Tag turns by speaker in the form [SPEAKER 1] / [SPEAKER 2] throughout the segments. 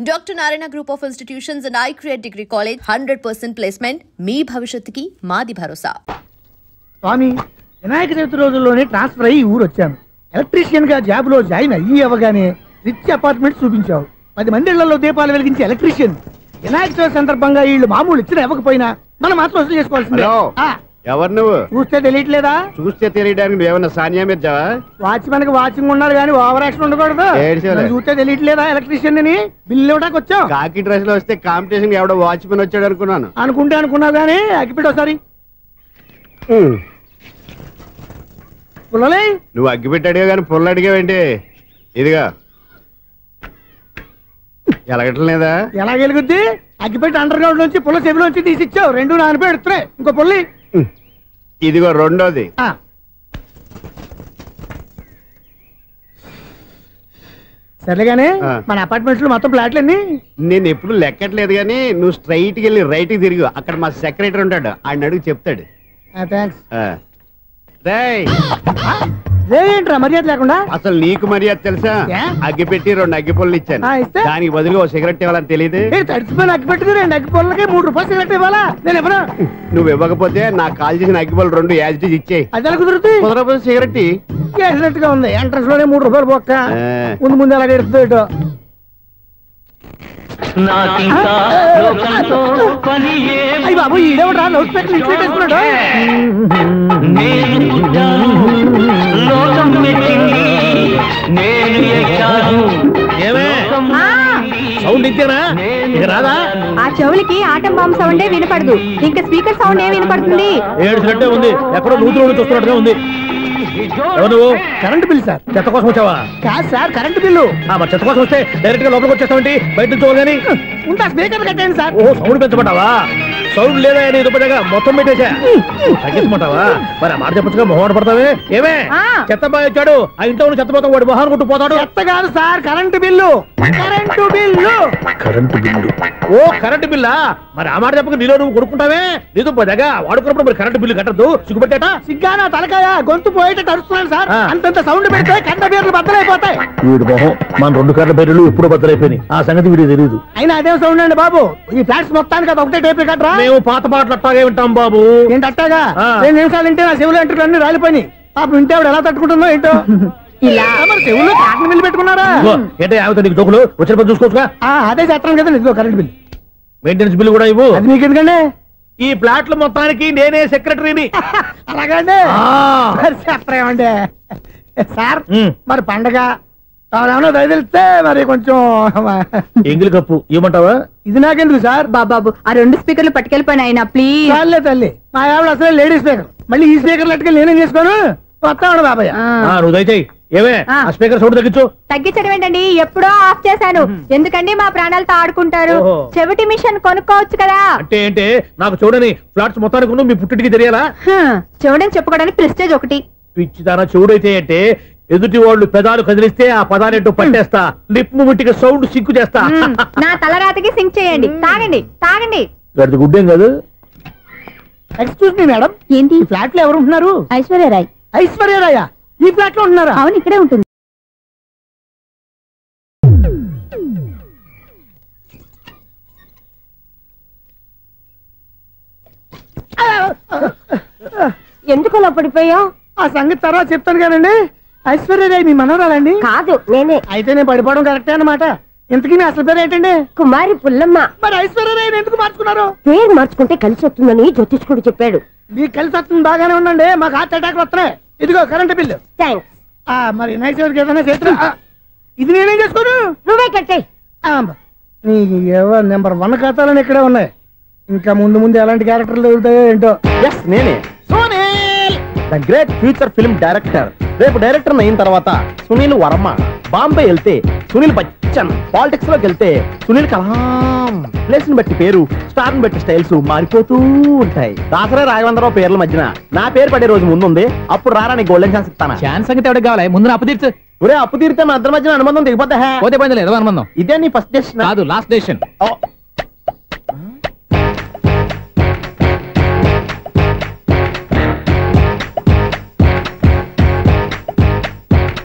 [SPEAKER 1] Dr. Narayana Group of Institutions and I Create Degree College 100% placement. మీ భవిష్యత్తుకి మాది భరోసా.
[SPEAKER 2] స్వామి వినాయక చవితి రోజుల్లోనే transfer అయ్యి ఊరు వచ్చాను. ఎలక్ట్రీషియన్ గా జాబ్ లో జాయిన్ అయ్యి అవగానే రిచ్ అపార్ట్మెంట్ చూపించావు. 10 మంది ఇళ్లలో దీపాలు వెలిగించే ఎలక్ట్రీషియన్. వినాయక చవితి సందర్భంగా వీళ్ళు మామూలు ఇచ్చిన ఇవ్వకపోయినా మనం మాత్రం వసూలు చేసుకోవాల్సిందే.
[SPEAKER 3] ఎవరు నువ్వు?
[SPEAKER 2] చూస్తే తెలియట్లేదా?
[SPEAKER 3] చూస్తే తెలియడానికి నువ్వేమన్నా సానియా మీర్జావా?
[SPEAKER 2] వాచ్మెన్ కి వాచింగ్ ఉండాలి కానీ ఓవర్ యాక్షన్ ఉండకూడదు. చూస్తే తెలియట్లేదా ఎలక్ట్రీషియన్ అని? బిల్లు ఇవ్వడానికి వచ్చాం.
[SPEAKER 3] కాకి డ్రెస్ లో వస్తే కాంపిటీషన్ ఎవడో వాచ్మెన్ వచ్చాడు అనుకున్నాను.
[SPEAKER 2] అనుకున్నావు కానీ అగ్గిపెట్టి ఒకసారి పుల్లలే.
[SPEAKER 3] నువ్వు అగ్గిపెట్టాడుగా కానీ పుల్ల అడిగావేంటి? ఇదిగా ఎలగటం లేదా?
[SPEAKER 2] ఎలా వెలుగుద్ది? అగ్గిపెట్టి అండర్ గ్రౌండ్ నుంచి పుల్ల చెవిలోంచి తీసిచ్చావు. 2 నానిపోయి ఎడుతున్నాయి. ఇంకో పుల్లి
[SPEAKER 3] ఇదిగో రెండోది.
[SPEAKER 2] సరేగానే మన అపార్ట్మెంట్ లో మొత్తం ఫ్లాట్లు అన్ని
[SPEAKER 3] నేను ఎప్పుడు లెక్కట్లేదు కానీ నువ్వు స్ట్రైట్ కి వెళ్ళి రైట్ కి తిరిగి అక్కడ మా సెక్రటరీ ఉంటాడు, ఆయన అడుగు చెప్తాడు.
[SPEAKER 2] ఏంట్రా మర్యాద లేకుండా?
[SPEAKER 3] అసలు నీకు మర్యాద తెలుసా? అగ్గి పెట్టి 2 అగ్గి పొల్లు ఇచ్చాను, దానికి బదులుగా 1 సిగరెట్ ఇవ్వాలని తెలియదు.
[SPEAKER 2] తడిచిపోయిన అగ్గి పెట్టి 2 అగ్గి పొల్లకి 3 రూపాయలు సిగరెట్ ఇవ్వాలా? నేను ఇవ్వను.
[SPEAKER 3] నువ్వు ఇవ్వకపోతే నాకు కాల్ చేసిన అగ్గి పొల్లు 2 యాజిటీస్ ఇచ్చేయి.
[SPEAKER 2] అది ఎలా కుదురుతుంది?
[SPEAKER 3] కుదరపోతే సిగరెట్
[SPEAKER 2] చేసినట్టుగా ఉంది. ఎంట్రన్స్ లోనే 3 రూపాయలు పోక్క. ముందు ఎలా ఎడుతుంది? బాబు ఈడేవడా లౌడ్ స్పీకర్ ఇంట్లో పెట్టేసుకున్నాడు.
[SPEAKER 4] సౌండ్ ఇచ్చానా? రాదా?
[SPEAKER 5] ఆ చెవులకి ఆటం బాంబు సౌండే వినపడదు, ఇంకా స్పీకర్ సౌండ్ ఏ వినపడుతుంది?
[SPEAKER 4] ఏడుసినట్టే ఉంది, ఎక్కడో నూతులు చూస్తున్నట్టుగా ఉంది. నువ్వు
[SPEAKER 2] కరెంట్ బిల్ సార్.
[SPEAKER 4] చెత్త కోసం వచ్చావా?
[SPEAKER 2] కాదు సార్, కరెంట్ బిల్లు.
[SPEAKER 4] మరి చెత్త కోసం వస్తే డైరెక్ట్ గా లోపలికి వచ్చేస్తావంటి? బయట నుంచి కానీ
[SPEAKER 2] ఉంటా స్పీకర్ కట్టండి సార్.
[SPEAKER 4] ఓ సౌండ్ పెంచమంటావా? సౌండ్ లేదా నీ దుబ్బగా మొత్తం పెట్టేసా. తగ్గించమంటావా? మరి ఆ మాట చెప్పచ్చుగా, మొహమాట పడతావే. ఏమే చెత్త బాగా ఇచ్చాడు, ఆ ఇంట్లో చెత్త పోతాం, వాడు మొహాన్ని కొట్టు పోతాడు.
[SPEAKER 2] చెత్త కాదు sir, current bill. Current bill.
[SPEAKER 4] Current bill. ఓ కరెంటు బిల్లా? మరి ఆ మాట చెప్పక నీలో నువ్వు కొడుకుంటావే. నీ దుబ్బగా వాడుకున్నప్పుడు మరి కరెంటు బిల్లు కట్టద్దు. సిగ్గుపెట్టేట?
[SPEAKER 2] సిగ్గానా తలకాయ? గొంతు పోయేటట్టు అరుస్తున్నాను సార్. అంతంత సౌండ్ పెడితే కంట బీర్లు బద్దలైపోతాయి.
[SPEAKER 4] వీడు మొహం మన 2 కరెంటు బీర్లు ఎప్పుడు బద్దలైపోయినాయి. ఆ సంగతి వీడికి తెలియదు.
[SPEAKER 2] అయినా అదే సౌండ్ అండి బాబు. ఈ ఫ్లాట్స్ మొత్తానికి అది ఒకటే టైప్ కట్టరా?
[SPEAKER 4] మేము పాత పాటలు అట్టాగే వింటాం బాబు.
[SPEAKER 2] ఏంటి అట్టాగా? 2 నిమిషాలు వింటే నా చెవులు ఎంటర్ అన్ని రాలిపోయినాయి. పాపం వింటే ఆవిడ ఎలా తట్టుకుంటుందో ఏంటో. ఇలా మరి చెవుల్లో కాటన్ బిల్లు పెట్టుకున్నారా?
[SPEAKER 4] ఏంటే ఆమెతో నీకు జోకులు వచ్చిన పని చూసుకోవచ్చుగా.
[SPEAKER 2] అదే చేస్తాను కదా. ఇదిగో కరెంట్ బిల్.
[SPEAKER 4] మెయింటెనెన్స్ బిల్లు కూడా ఇవ్వు.
[SPEAKER 2] అది మీకు ఎందుకండి?
[SPEAKER 4] ఈ ప్లాట్ల మొత్తానికి నేనే సెక్రటరీని.
[SPEAKER 2] అలాగండి. చెప్పరేమండి సార్. మరి పండగ ఏమన్నా దయదలిస్తే మరి కొంచెం
[SPEAKER 4] ఎంగిలి కప్పు ఇవ్వమంటావా?
[SPEAKER 2] ఇది నాకెందుకు సార్?
[SPEAKER 5] బాబు ఆ 2 స్పీకర్లు పట్టుకెళ్ళిపోయిన ఆయన ప్లీజ్.
[SPEAKER 2] చాలే తల్లి, మా ఆవిడ అసలే లేడీ స్పీకర్. మళ్ళీ ఈ స్పీకర్లు అట్టుకెళ్ళి నేనేం చేసుకోను? వస్తాడు బాబాయ్.
[SPEAKER 4] నువ్వు దయచేయి. ఏమే ఆ స్పీకర్ సౌండ్ తగ్గించు.
[SPEAKER 5] తగ్గించడం ఏంటండి, ఎప్పుడో ఆఫ్ చేశాను. ఎందుకండి మా ప్రాణాలతో ఆడుకుంటారు? చెవిటి మిషన్ కొనుక్కోవచ్చు కదా.
[SPEAKER 4] అంటే ఏంటే నాకు చూడని ఫ్లాట్స్ మొత్తానికి మీ పుట్టింటికి తెలియాలా?
[SPEAKER 5] చెవుడని చెప్పుకోవడానికి ప్రెస్టేజ్ ఒకటి.
[SPEAKER 4] పిచ్చిదానా చెవుడైతే అంటే ఎదుటి వాళ్ళు పెదాలు కదిలిస్తే ఆ పదాలేంటో పట్టేస్తా. లిప్ ముట్టికి సౌండ్ సింకు చేస్తా.
[SPEAKER 5] నా తలరాతకి సింక్ చేయండి. తాగండి తాగండి.
[SPEAKER 4] గడిది గుడ్డేం కాదు.
[SPEAKER 2] ఎక్స్క్యూజ్ మీ మేడం,
[SPEAKER 5] ఏంటి?
[SPEAKER 2] ఫ్లాట్ లో ఎవరు ఉంటున్నారు?
[SPEAKER 5] ఐశ్వర్యరాయ్.
[SPEAKER 2] ఐశ్వర్యరాయ ఈ ఫ్లాట్ లో ఉంటున్నారా?
[SPEAKER 5] అవును, ఇక్కడే ఉంటుంది. ఎందుకు అలా పడిపోయా?
[SPEAKER 2] ఆ సంగతి తర్వాత చెప్తాను కానండి. ఐశ్వర్యరాయ్ మీ మనవరాలండి?
[SPEAKER 5] కాదు, నేనే.
[SPEAKER 2] అయితే నేను పడిపోవడం కరెక్టే అన్నమాట. ఇంతకీ మీ అసలు పేరు ఏంటండి?
[SPEAKER 5] కుమారి పుల్లమ్మ.
[SPEAKER 2] మరి ఐశ్వర్యరాయ్ ఎందుకు మార్చుకున్నారు?
[SPEAKER 5] పేరు మార్చుకుంటే కలిసి వస్తుందని జ్యోతిష్కుడు చెప్పాడు.
[SPEAKER 2] మీకు కలిసి వస్తుంది, బాగానే ఉండండి. మాకు హార్ట్ అటాక్ వస్తున్నాయి. ఇదిగో కరెంట్ బిల్లు.
[SPEAKER 5] థ్యాంక్స్.
[SPEAKER 2] మరి నైట్ ఏదైనా చేతులు ఇది నేనేం చేసుకోను?
[SPEAKER 5] నువ్వే కట్టే.
[SPEAKER 2] నెంబర్ 1 ఖాతాలని ఇక్కడే ఉన్నాయి. ఇంకా ముందు ముందు ఎలాంటి క్యారెక్టర్లు దొరుకుతాయో ఏంటో.
[SPEAKER 4] నేనే the great future film director. రేపు డైరెక్టర్ అయిన తర్వాత సునీల్ వర్మ. బాంబే వెళ్తే సునీల్ బచ్చన్. పాలిటిక్స్ లోకి వెళ్తే సునీల్ కలాం. ప్లేస్ ని బట్టి పేరు, స్టార్ ని బట్టి స్టైల్స్ మారిపోతూ ఉంటాయి. దాసరా రాఘవేంద్రరావు పేర్ల మధ్యన నా పేరు పడే రోజు ముందుంది. అప్పుడు రారా నీ గోల్డెన్ ఛాన్స్ ఇస్తాను.
[SPEAKER 6] ఛాన్స్ సంగతి ఎవరికి కావాలి? ముందు అప్పు తీర్చు.
[SPEAKER 4] ఒరే అప్పు తీరితే మా ఇద్దరి మధ్యన అనుబంధం దిగిపోతా.
[SPEAKER 6] పోతే పోయింది లేదు అనుబంధం.
[SPEAKER 4] ఇదే నీ ఫస్ట్ డెస్టినేషన్
[SPEAKER 6] కాదు, లాస్ట్ డెసిషన్.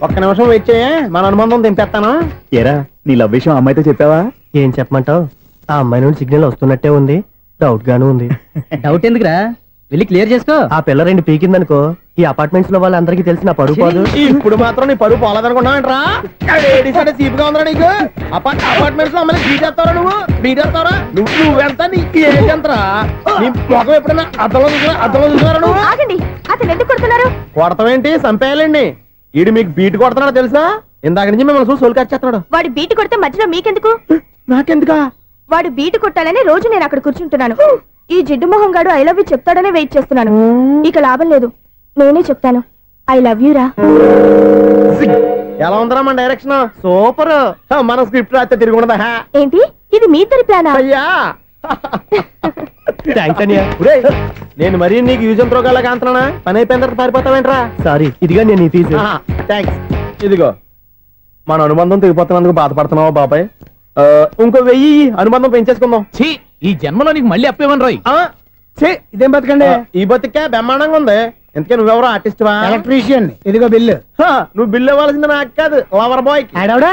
[SPEAKER 4] ఒక్క నిమిషం వెయిట్ చేయ, మన అనుబంధం దింపేస్తాను. ఏరా నీ లవ్ విషయం అమ్మాయితో చెప్పావా? ఏం చెప్పమంటావు? ఆ అమ్మాయి నుండి సిగ్నల్ వస్తున్నట్టే ఉంది, డౌట్ గాను ఉంది.
[SPEAKER 6] డౌట్ ఎందుకురా, వెళ్ళి క్లియర్ చేసుకో.
[SPEAKER 4] ఆ పిల్ల 2 పీకిందనుకో, ఈ అపార్ట్మెంట్స్ లో వాళ్ళందరికీ తెలిసిన పరుగు పోదు. ఇప్పుడు మాత్రం నీ పరుగు పోలేదనుకున్నావంటరా? సీపుగా ఉందా నీకు? అపార్ట్మెంట్స్ లో అమ్మని బీటేస్తావరా నువ్వెంత నీకు ఏంటంతరా? నీ మొఖం ఎప్పుడైనా అర్థంలో చూసారా నువ్వు?
[SPEAKER 5] ఆగండి, అతను ఎందుకు కొడుతున్నారు?
[SPEAKER 4] కొడతావేంటి? చంపేయాలండి. ఈడు మీకు బీట్ కొడుతున్నాడు తెలుసా? ఇందాక నుంచి మిమ్మల్ని చూసి సోల్కి వచ్చేస్తున్నాడు.
[SPEAKER 5] వాడు బీటు కొడితే మధ్యలో మీకెందుకు?
[SPEAKER 4] నాకెందుకా?
[SPEAKER 5] వాడు బీటు కొట్టాలని రోజు నేను అక్కడ కూర్చుంటున్నాను. ఈ జిడ్డు మొహం గాడు ఐ లవ్ యూ చెప్తాడనే వెయిట్ చేస్తున్నాను. ఇక లాభం లేదు, నేనే చెప్తాను ఐ లవ్ యూ రా.
[SPEAKER 4] ఎలా ఉందరా మన డైరెక్షన్? సూపర్. మన స్క్రిప్ట్ రాస్తే తిరిగి ఉండదా?
[SPEAKER 5] ఏంటి ఇది మీ ఇద్దరి ప్లానా?
[SPEAKER 4] అయ్యా నేను మరీ నీకు యూజ్ అండ్ త్రోగాలా కాంతనా? పని అయిపోయిన తర్వాత పారిపోతావేంట్రా? సారీ, ఇదిగా నేను ఈ ఫీజు. థ్యాంక్స్. ఇదిగో, మన అనుబంధం తెగిపోతున్నందుకు బాధపడుతున్నావా బాబాయ్? ఇంకో 1000 అనుబంధం పెంచేసుకుందాం.
[SPEAKER 6] ఛీ, ఈ జన్మలో నీకు మళ్ళీ అప్పేమని రోయ్.
[SPEAKER 2] ఇదేం బతకండి?
[SPEAKER 4] ఈ బతికే బ్రహ్మాండంగా ఉంది. ఎందుకే నువ్వెవరో ఆర్టిస్ట్ వా?
[SPEAKER 2] ఎలక్ట్రీషియన్. ఇదిగో బిల్లు.
[SPEAKER 4] నువ్వు బిల్లు ఇవ్వాల్సింది నాకు కాదు, లవర్ బాయ్.
[SPEAKER 2] ఆడవడా?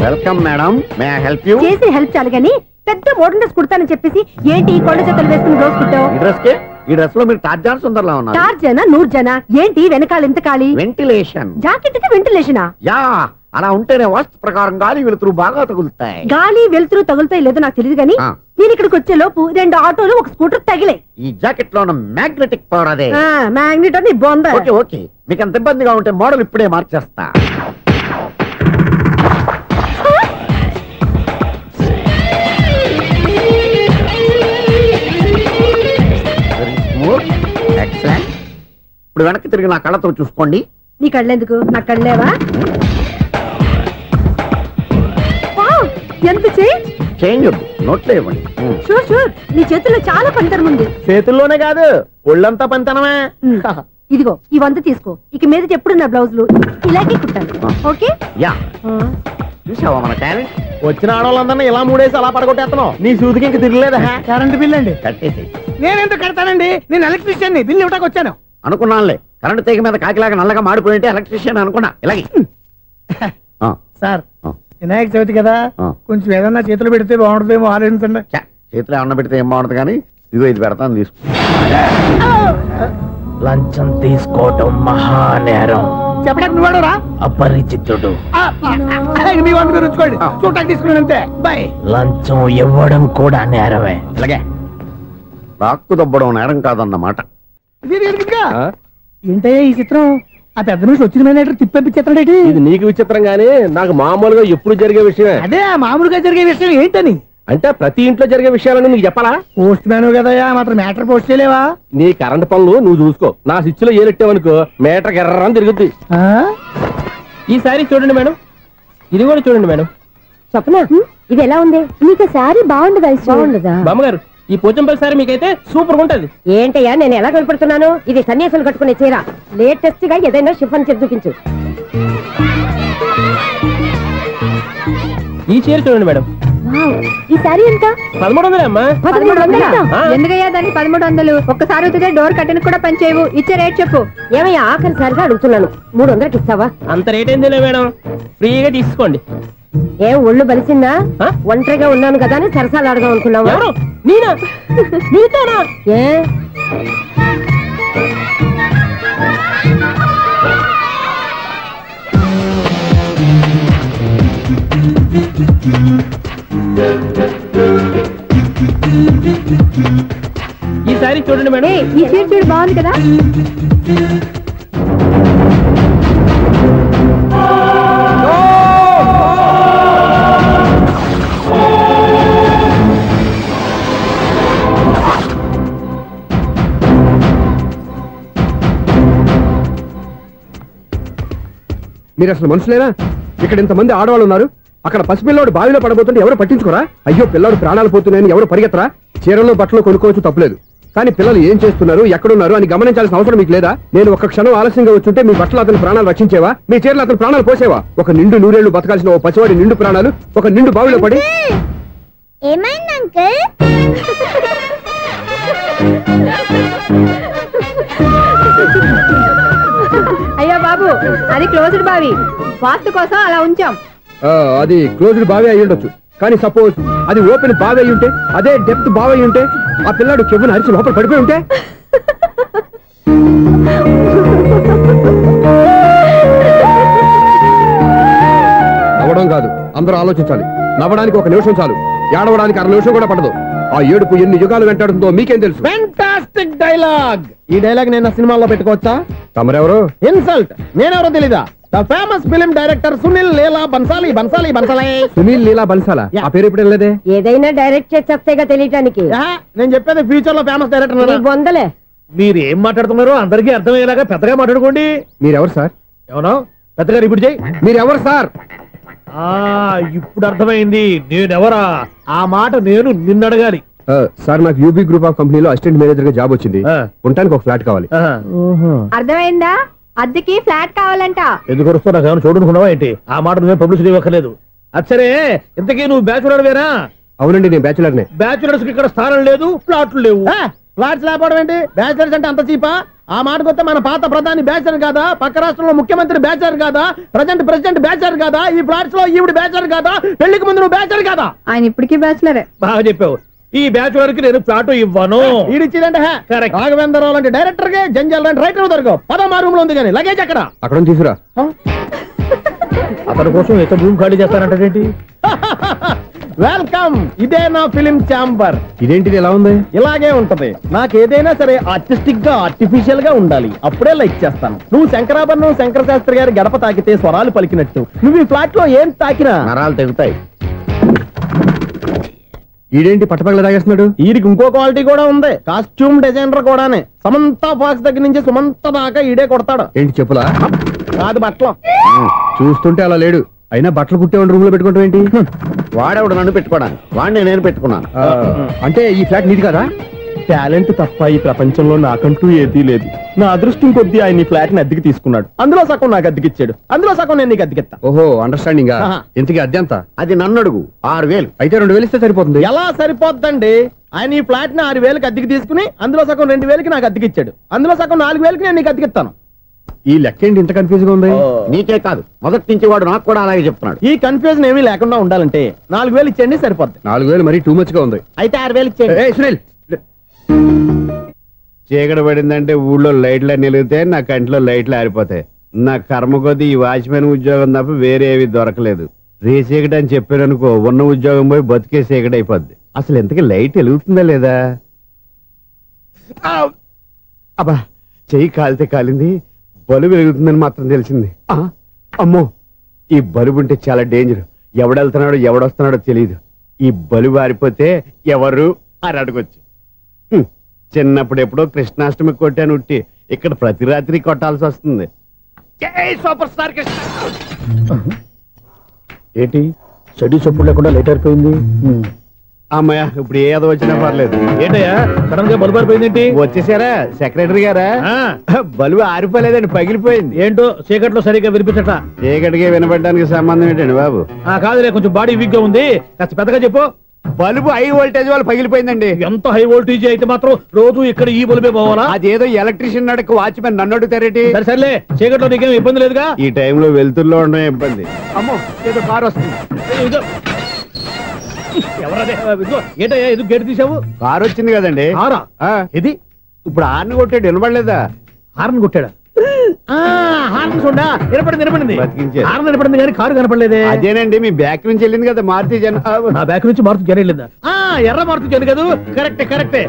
[SPEAKER 3] Welcome madam, may I help you?
[SPEAKER 5] చేసి హెల్ప్ చాలు గాని పెద్ద మోడల్ డ్రెస్ కుడతానని చెప్పేసి ఏంటి కొండ జతలు వేసుకుని రోజు కుట్టావు?
[SPEAKER 3] ఈ డ్రెస్ కే, ఈ డ్రెస్ లో మీరు టార్జాన్ సుందర్లా ఉన్నారు.
[SPEAKER 5] టార్జనా నూర్జనా ఏంటి వెనకాల ఎంత ఖాళీ?
[SPEAKER 3] వెంటిలేషన్.
[SPEAKER 5] జాకెట్ కి వెంటిలేషనా?
[SPEAKER 3] యా, అలా ఉంటేనే వాస్తు ప్రకారం గాలి వెలుతురు బాగా తగులుతాయి.
[SPEAKER 5] గాలి వెలుతురు తగులుతాయి లేదో నాకు తెలియదు గానీ నేను ఇక్కడికి వచ్చే లోపు 2 ఆటోలు ఒక స్కూటర్ తగిలే.
[SPEAKER 3] ఈ జాకెట్ లో ఉన్న మ్యాగ్నెటిక్ పవర్ అదే.
[SPEAKER 5] మ్యాగ్నెట్ అని బొంద.
[SPEAKER 3] ఓకే ఓకే, మీకు అంత ఇబ్బందిగా ఉంటే మోడల్ ఇప్పుడే మార్చేస్తా. ఎక్సలెంట్. ఇప్పుడు వెనక్కి తిరిగి నా కళ్ళతో చూసుకోండి.
[SPEAKER 5] నీ కళ్ళెందుకు? నా కళ్ళేవా? ఎంత చేంజ్?
[SPEAKER 3] చేంజ్ వద్దు, నోట్లో ఇవ్వండి.
[SPEAKER 5] షూర్ షూర్, నీ చేతుల్లో చాలా పంతరం ఉంది.
[SPEAKER 4] చేతుల్లోనే కాదు, ఒళ్ళంతా పంతనమే.
[SPEAKER 5] ఇదిగో ఈ 100 తీసుకో. ఇక మీద ఎప్పుడు నా బ్లౌజులు ఇలాగే కుట్టాను. ఓకే?
[SPEAKER 3] యా, చూసావా మన టాలెంట్?
[SPEAKER 4] వచ్చిన ఆడవాళ్ళందరినీ ఇలా మూడేసి అలా పడగొట్టేస్తున్నావు. నీ సూదికి ఇంక తిరగలేదా?
[SPEAKER 2] కరెంట్ బిల్ అండి.
[SPEAKER 3] కట్టేసి.
[SPEAKER 2] నేనెందుకు కడతానండి? నేను ఎలక్ట్రీషియన్. బిల్లు ఇవ్వడానికి వచ్చాను.
[SPEAKER 3] అనుకున్నానులే, కరెంట్ తీగ మీద కాకిలాగా నల్లగా మాడిపోయింటే ఎలక్ట్రీషియన్ అనుకున్నా. ఇలాగే
[SPEAKER 2] సార్, వినాయక చవితి కదా, కొంచెం ఏదన్నా చేతులు పెడితే బాగుంటుందేమో ఆలోచించండి.
[SPEAKER 3] చేతిలో ఏమన్నా పెడితే ఏం బాగుంటుంది కానీ ఇదిగో ఇది పెడతాను, తీసుకో.
[SPEAKER 6] లంచం తీసుకోవటం మహానేరం.
[SPEAKER 2] చెప్పడానికి నువ్వాడరా?
[SPEAKER 6] అపరిచితుడు.
[SPEAKER 2] మీ వంట మీరు ఉంచుకోండి, చూడటానికి తీసుకున్నాను అంతే. బాయ్.
[SPEAKER 6] లంచం ఇవ్వడం కూడా నేరమే.
[SPEAKER 3] ఇలాగే రాక్కు దబ్బడం నేరం కాదన్నమాట.
[SPEAKER 2] ఏంటయ్యా ఈ చిత్రం? ఆ పెద్ద నుంచి వచ్చిన మేనేటర్ తిప్పించేస్తాడేటి?
[SPEAKER 4] ఇది నీకు విచిత్రం గానీ నాకు మామూలుగా ఎప్పుడు జరిగే విషయమే.
[SPEAKER 2] అదే మామూలుగా జరిగే విషయం ఏంటని?
[SPEAKER 4] అంటే ప్రతి ఇంట్లో జరిగే విషయాలని నీకు చెప్పాలా?
[SPEAKER 2] పోస్ట్ మ్యాన్ కదయ్యా, మాత్రం మ్యాటర్ పోస్ట్ చేయలేవా?
[SPEAKER 4] నీ కరెంట్ పనులు నువ్వు చూసుకో. నా స్విచ్ లో ఏలెట్టావనుకో మీటర్ ఎర్రని తిరుగుద్ది. ఈసారి చూడండి మేడం, ఇది కూడా చూడండి మేడం.
[SPEAKER 5] చెప్పనా ఇది ఎలా ఉంది? నీకు సారీ బాగుండదా? బాగుండదా
[SPEAKER 4] బామ్మగారు? ఈ పోచంపల్లి సారీ మీకైతే సూపర్ ఉంటది.
[SPEAKER 5] ఏంటయ్యా నేను ఎలా కనపడుతున్నాను? ఇది సన్యాసులు కట్టుకునే చీర. లేటెస్ట్ గా ఏదైనా షిఫాన్ చేసి చూపించు.
[SPEAKER 4] ఈ చీర చూడండి మేడం.
[SPEAKER 5] ఈ సారీ ఎంత?
[SPEAKER 4] 1300 అమ్మా.
[SPEAKER 5] 1300? ఎందుకయ్యా దానికి 1300? ఒక్కసారి అవుతుందే డోర్ కట్టెన్ కూడా పని చేయవు. ఇచ్చే రేట్ చెప్పు. ఏమయ్యా ఆఖరిసారిగా అడుగుతున్నాను, 300కి ఇస్తావా?
[SPEAKER 4] అంత రేట్ ఏందిలే మేడం, ఫ్రీగా తీసుకోండి.
[SPEAKER 5] ఏం ఒళ్ళు బలిసిందా? ఒంటరిగా ఉన్నాను కదా అని సరసాలు అడగా అనుకున్నావా?
[SPEAKER 4] ఎవరు? నేనా? నీతోనా?
[SPEAKER 5] ఏ
[SPEAKER 4] ఈ సారీ చూడండి మేడం.
[SPEAKER 5] ఈ చీర చూడు, బాగుంది కదా?
[SPEAKER 7] మీరు అసలు మనుషులేనా? ఇక్కడ ఇంతమంది ఆడవాళ్ళు ఉన్నారు, అక్కడ పసిపిల్లాడు బావిలో పడబోతుంటే ఎవరు పట్టించుకోరా? అయ్యో పిల్లాడు ప్రాణాలు పోతున్నాయని ఎవరు పరిగెత్తరా? చీరలో బట్టలు కొనుక్కోవచ్చు, తప్పులేదు. కానీ పిల్లలు ఏం చేస్తున్నారు, ఎక్కడున్నారు అని గమనించాల్సిన అవసరం మీకు లేదా? నేను ఒక క్షణం ఆలస్యంగా వచ్చుంటే మీ బట్టలు అతని ప్రాణాలు రక్షించేవా? మీ చీరలు అతని ప్రాణాలు పోసేవా? ఒక నిండు 100 ఏళ్లు బతకాల్సిన ఓ పసివాడి నిండు ప్రాణాలు ఒక నిండు బావిలో పడి.
[SPEAKER 5] ఏమైంది అంకుల్? బాబు అది క్లోజ్డ్ బావి వాస్తు కోసం అలా ఉంచాం.
[SPEAKER 7] అది క్లోజ్డ్ బావి అయి ఉండొచ్చు, కానీ సపోజ్ అది ఓపెన్ బావి అయి ఉంటే, అదే డెప్త్ బావి అయి ఉంటే, ఆ పిల్లాడు చెవును అరిచి లోపల పడిపోయి ఉంటే, నవ్వడం కాదు, అందరూ ఆలోచించాలి. నవ్వడానికి 1 నిమిషం చాలు, ఏడవడానికి 1/2 నిమిషం కూడా పడదు. ఆ ఏడుపు ఎన్ని యుగాలు వెంటాడుతుందో మీకేం తెలుసు?
[SPEAKER 4] Fantastic dialogue. ఈ డైలాగ్ నేను సినిమాలో పెట్టుకోవచ్చా?
[SPEAKER 7] తమరెవరు?
[SPEAKER 4] ఇన్సల్ట్. నేనెవరో తెలీదా? The famous film director Sunil Leela Bansali.
[SPEAKER 7] Sunil Leela బన్సాలా? ఆ పేరు ఇప్పుడు లేదే.
[SPEAKER 5] ఏదైనా డైరెక్ట్ చేసేగా తెలియటానికి.
[SPEAKER 4] నేను చెప్పేది ఫ్యూచర్ లో ఫేమస్ డైరెక్టర్.
[SPEAKER 5] బొందలే.
[SPEAKER 6] మీరు ఏం మాట్లాడుతున్నారో అందరికీ అర్థమయ్యేలాగా పెద్దగా మాట్లాడుకోండి.
[SPEAKER 7] మీరెవరు సార్?
[SPEAKER 6] ఏమన్నా పెద్దగా రిపీట్ చేయి.
[SPEAKER 7] మీరెవరు సార్?
[SPEAKER 6] ఇప్పుడు అర్థమైంది నేనెవరా. ఆ మాట నేను నిన్ను అడగాలి.
[SPEAKER 7] సార్, నాకు యూబీ గ్రూప్ ఆఫ్ కంపెనీలో అసిస్టెంట్ మేనేజర్ గా జాబ్ వచ్చింది. ఉండటానికి ఒక ఫ్లాట్ కావాలి.
[SPEAKER 5] అర్థమైందా? అద్దెకి ఫ్లాట్ కావాలంట.
[SPEAKER 6] ఎందుకు వస్తావు? నాకు ఏమైనా చూడనుకున్నావా ఏంటి? ఆ మాట నువ్వే పబ్లిసిటీ ఇవ్వక్కర్లేదు. అచ్చరే, ఇంతకీ నువ్వు బ్యాచులర్ వేరా?
[SPEAKER 7] అవునండి, నేను బ్యాచులర్నే.
[SPEAKER 6] బ్యాచులర్స్ కి ఇక్కడ స్థానం లేదు, ప్లాట్లు లేవు.
[SPEAKER 4] ఫ్లాట్స్ లేకపోవడం ఏంటి? బ్యాచిలర్స్ అంటే అంత చీపా? ఆ మాటకొస్తే మన పాత ప్రధాని బ్యాచర్ కాదా? పక్క రాష్ట్రంలో ముఖ్యమంత్రి బ్యాచర్ కాదా? ప్రెసిడెంట్ బ్యాచర్ కాదా? ఈ ఫ్లాట్స్ లో ఈవిడ బ్యాచర్ కాదా? పెళ్లికి ముందు నువ్వు బ్యాచర్ కాదా?
[SPEAKER 5] ఆయన ఇప్పటికీ బ్యాచులరే.
[SPEAKER 6] బాగా చెప్పావు. ఈ బ్యాచులర్ కి నేను ఫ్లాట్ ఇవ్వను.
[SPEAKER 4] ఈడిచ్చిందంటే రాఘవేంద్రరావు లాంటి డైరెక్టర్ కి జంజల్ లాంటి రైటర్ దొరకవు. 10వ రూమ్ లో ఉంది కానీ లగేజ్ అక్కడ.
[SPEAKER 7] అక్కడ తీసుకురా.
[SPEAKER 6] అతని కోసం ఎంత భూమి ఖాళీ చేస్తానంటే
[SPEAKER 4] వెల్కమ్. ఇదే నా ఫిలిం ఛాంబర్.
[SPEAKER 7] ఇదేంటిది ఎలా ఉంది?
[SPEAKER 4] ఇలాగే ఉంటది. నాకు ఏదైనా సరే ఆర్టిస్టిక్ గా ఆర్టిఫిషియల్ గా ఉండాలి, అప్పుడే లైక్ చేస్తాను. నువ్వు శంకరాభరణం శంకర శాస్త్రి గారి గడప తాకితే స్వరాలు పలికినట్టు నువ్వు ఈ ఫ్లాట్ లో ఏం తాకినా
[SPEAKER 3] నరాలు తెగుతాయి.
[SPEAKER 7] ఈడేంటి పట్టపగల తాగేస్తున్నాడు?
[SPEAKER 4] వీడికి ఇంకో క్వాలిటీ కూడా ఉంది. కాస్ట్యూమ్ డిజైనర్ కూడానే. సమంత ఫాక్స్ దగ్గర నుంచి సుమంత దాకా ఈడే కొడతాడు.
[SPEAKER 7] ఏంటి చెప్పులా?
[SPEAKER 4] కాదు, బట్టలు.
[SPEAKER 7] చూస్తుంటే అలా లేడు. అయినా బట్టలు కుట్టేవాడి రూమ్ లో పెట్టుకుంటాం ఏంటి?
[SPEAKER 3] వాడేవాడు నన్ను పెట్టుకోవడానికి, వాడిని నేను పెట్టుకున్నాను.
[SPEAKER 7] అంటే ఈ ఫ్లాట్ నీది కదా?
[SPEAKER 4] టాలెంట్ తప్ప ఈ ప్రపంచంలో నాకంటూ ఏదీ లేదు. నా అదృష్టం కొద్దీ ఆయన ఈ ఫ్లాట్ ని అద్దెకి తీసుకున్నాడు. అందులో సగం నాకు అద్దెకిచ్చాడు, అందులో సగం నేను నీకు అద్దెకిస్తా.
[SPEAKER 7] ఓహో, అండర్స్టాండింగ్. ఇంతకీ అద్దె ఎంత?
[SPEAKER 3] అది నన్ను అడుగు. 6000.
[SPEAKER 7] అయితే 2000 ఇస్తే సరిపోతుంది.
[SPEAKER 4] ఎలా సరిపోద్దండి? ఆయన ఈ ఫ్లాట్ ని 6000కి అద్దెకి తీసుకుని అందులో సగం 2000కి నాకు అద్దెకిచ్చాడు, అందులో సగం 4000కి నేను నీకు అద్దెకిస్తాను.
[SPEAKER 7] ఈ లెక్క ఏంటి ఇంత కన్ఫ్యూజ్ గా ఉంది?
[SPEAKER 3] నీకే కాదు, మొదటి నుంచి వాడు నాకు కూడా అలాగే చెప్తున్నాడు.
[SPEAKER 4] ఈ కన్ఫ్యూజన్ ఏమీ లేకుండా ఉండాలంటే 4000 ఇచ్చేయండి, సరిపోద్ది.
[SPEAKER 7] 4000 మరీ టూ మచ్ గా ఉంది.
[SPEAKER 4] అయితే 6000 ఇచ్చేయండి.
[SPEAKER 7] ఏయ్ సునీల్,
[SPEAKER 3] చీకటి పడిందంటే ఊళ్ళో లైట్లు నిలిగితే నా కంటిలో లైట్లు ఆరిపోతాయి. నా కర్మ కొద్దీ ఈ వాచ్మెన్ ఉద్యోగం తప్ప వేరే ఏవి దొరకలేదు. రేసీకటి అని చెప్పారనుకో, ఉన్న ఉద్యోగం పోయి బతికే చీకటి అయిపోద్ది. అసలు ఇంతకీ లైట్ వెలుగుతుందా లేదా? అబ్బా, చెయ్యి కాలితే కాలింది, బలుబు వెలుగుతుందని మాత్రం తెలిసింది. అమ్మో, ఈ బలుబు ఉంటే చాలా డేంజర్. ఎవడెళ్తున్నాడో ఎవడొస్తున్నాడో తెలియదు. ఈ బలుబు ఆరిపోతే ఎవరు అని అడగొచ్చు. చిన్నప్పుడు ఎప్పుడో కృష్ణాష్టమి కొట్టాను ఉట్టి, ఇక్కడ ప్రతి రాత్రి కొట్టాల్సి వస్తుంది. Super star Krishna.
[SPEAKER 6] ఏంటి చెడు చెప్పుడు లేకుండా లైట్ అయిపోయింది?
[SPEAKER 3] అమ్మయ్య, ఇప్పుడు ఏదో వచ్చినా పర్లేదు.
[SPEAKER 6] ఏంటయ్యా సడన్ గా బల్బు అయిపోయింది ఏంటి?
[SPEAKER 3] వచ్చేసారా సెక్రటరీ గారా? బలుబు ఆరిపోలేదండి, పగిలిపోయింది.
[SPEAKER 6] ఏంటో చీకట్లో సరిగ్గా వినిపించట.
[SPEAKER 3] చీకటికి వినపడడానికి సంబంధం ఏంటండి బాబు?
[SPEAKER 6] కాదులే, కొంచెం బాడీ వీక్ గా ఉంది, కాస్త పెద్దగా చెప్పు.
[SPEAKER 3] బల్బు హై వోల్టేజ్ వాళ్ళు పగిలిపోయిందండి.
[SPEAKER 6] ఎంత హై వోల్టేజ్ అయితే మాత్రం రోజు ఇక్కడ ఈ బల్బే పోవాలా?
[SPEAKER 3] అదేదో ఎలక్ట్రీషియన్ నడక వాచ్మెన్ నన్ను అడుగుతారేటి?
[SPEAKER 6] సర్లే, చీకట్లో నీకేం ఇబ్బంది లేదుగా?
[SPEAKER 3] ఈ టైంలో వెళ్తుల్లో ఉండడం ఇబ్బంది. అమ్మో, ఏదో కారు వస్తుంది.
[SPEAKER 6] ఎవరదే? ఏంటయ్యా ఎందుకు గేటు తీసావు?
[SPEAKER 3] కారు వచ్చింది కదండి.
[SPEAKER 6] కారా?
[SPEAKER 3] ఇది ఇప్పుడు హార్న్ కొట్టాడు, వినపడలేదా?
[SPEAKER 6] హార్న్ కొట్టాడా? హార్న్ చూడా వినపడింది.
[SPEAKER 3] బతికించాడు.
[SPEAKER 6] హార్న్ వినపడింది కానీ కారు కనపడలేదే.
[SPEAKER 3] అదేనండి, మీ బ్యాక్ నుంచి వెళ్ళింది కదా మారుతి జన.
[SPEAKER 6] నా బ్యాక్ నుంచి మారుతి జన వెళ్ళిందా? ఎర్ర మారుతి జన కదా? కరెక్టే.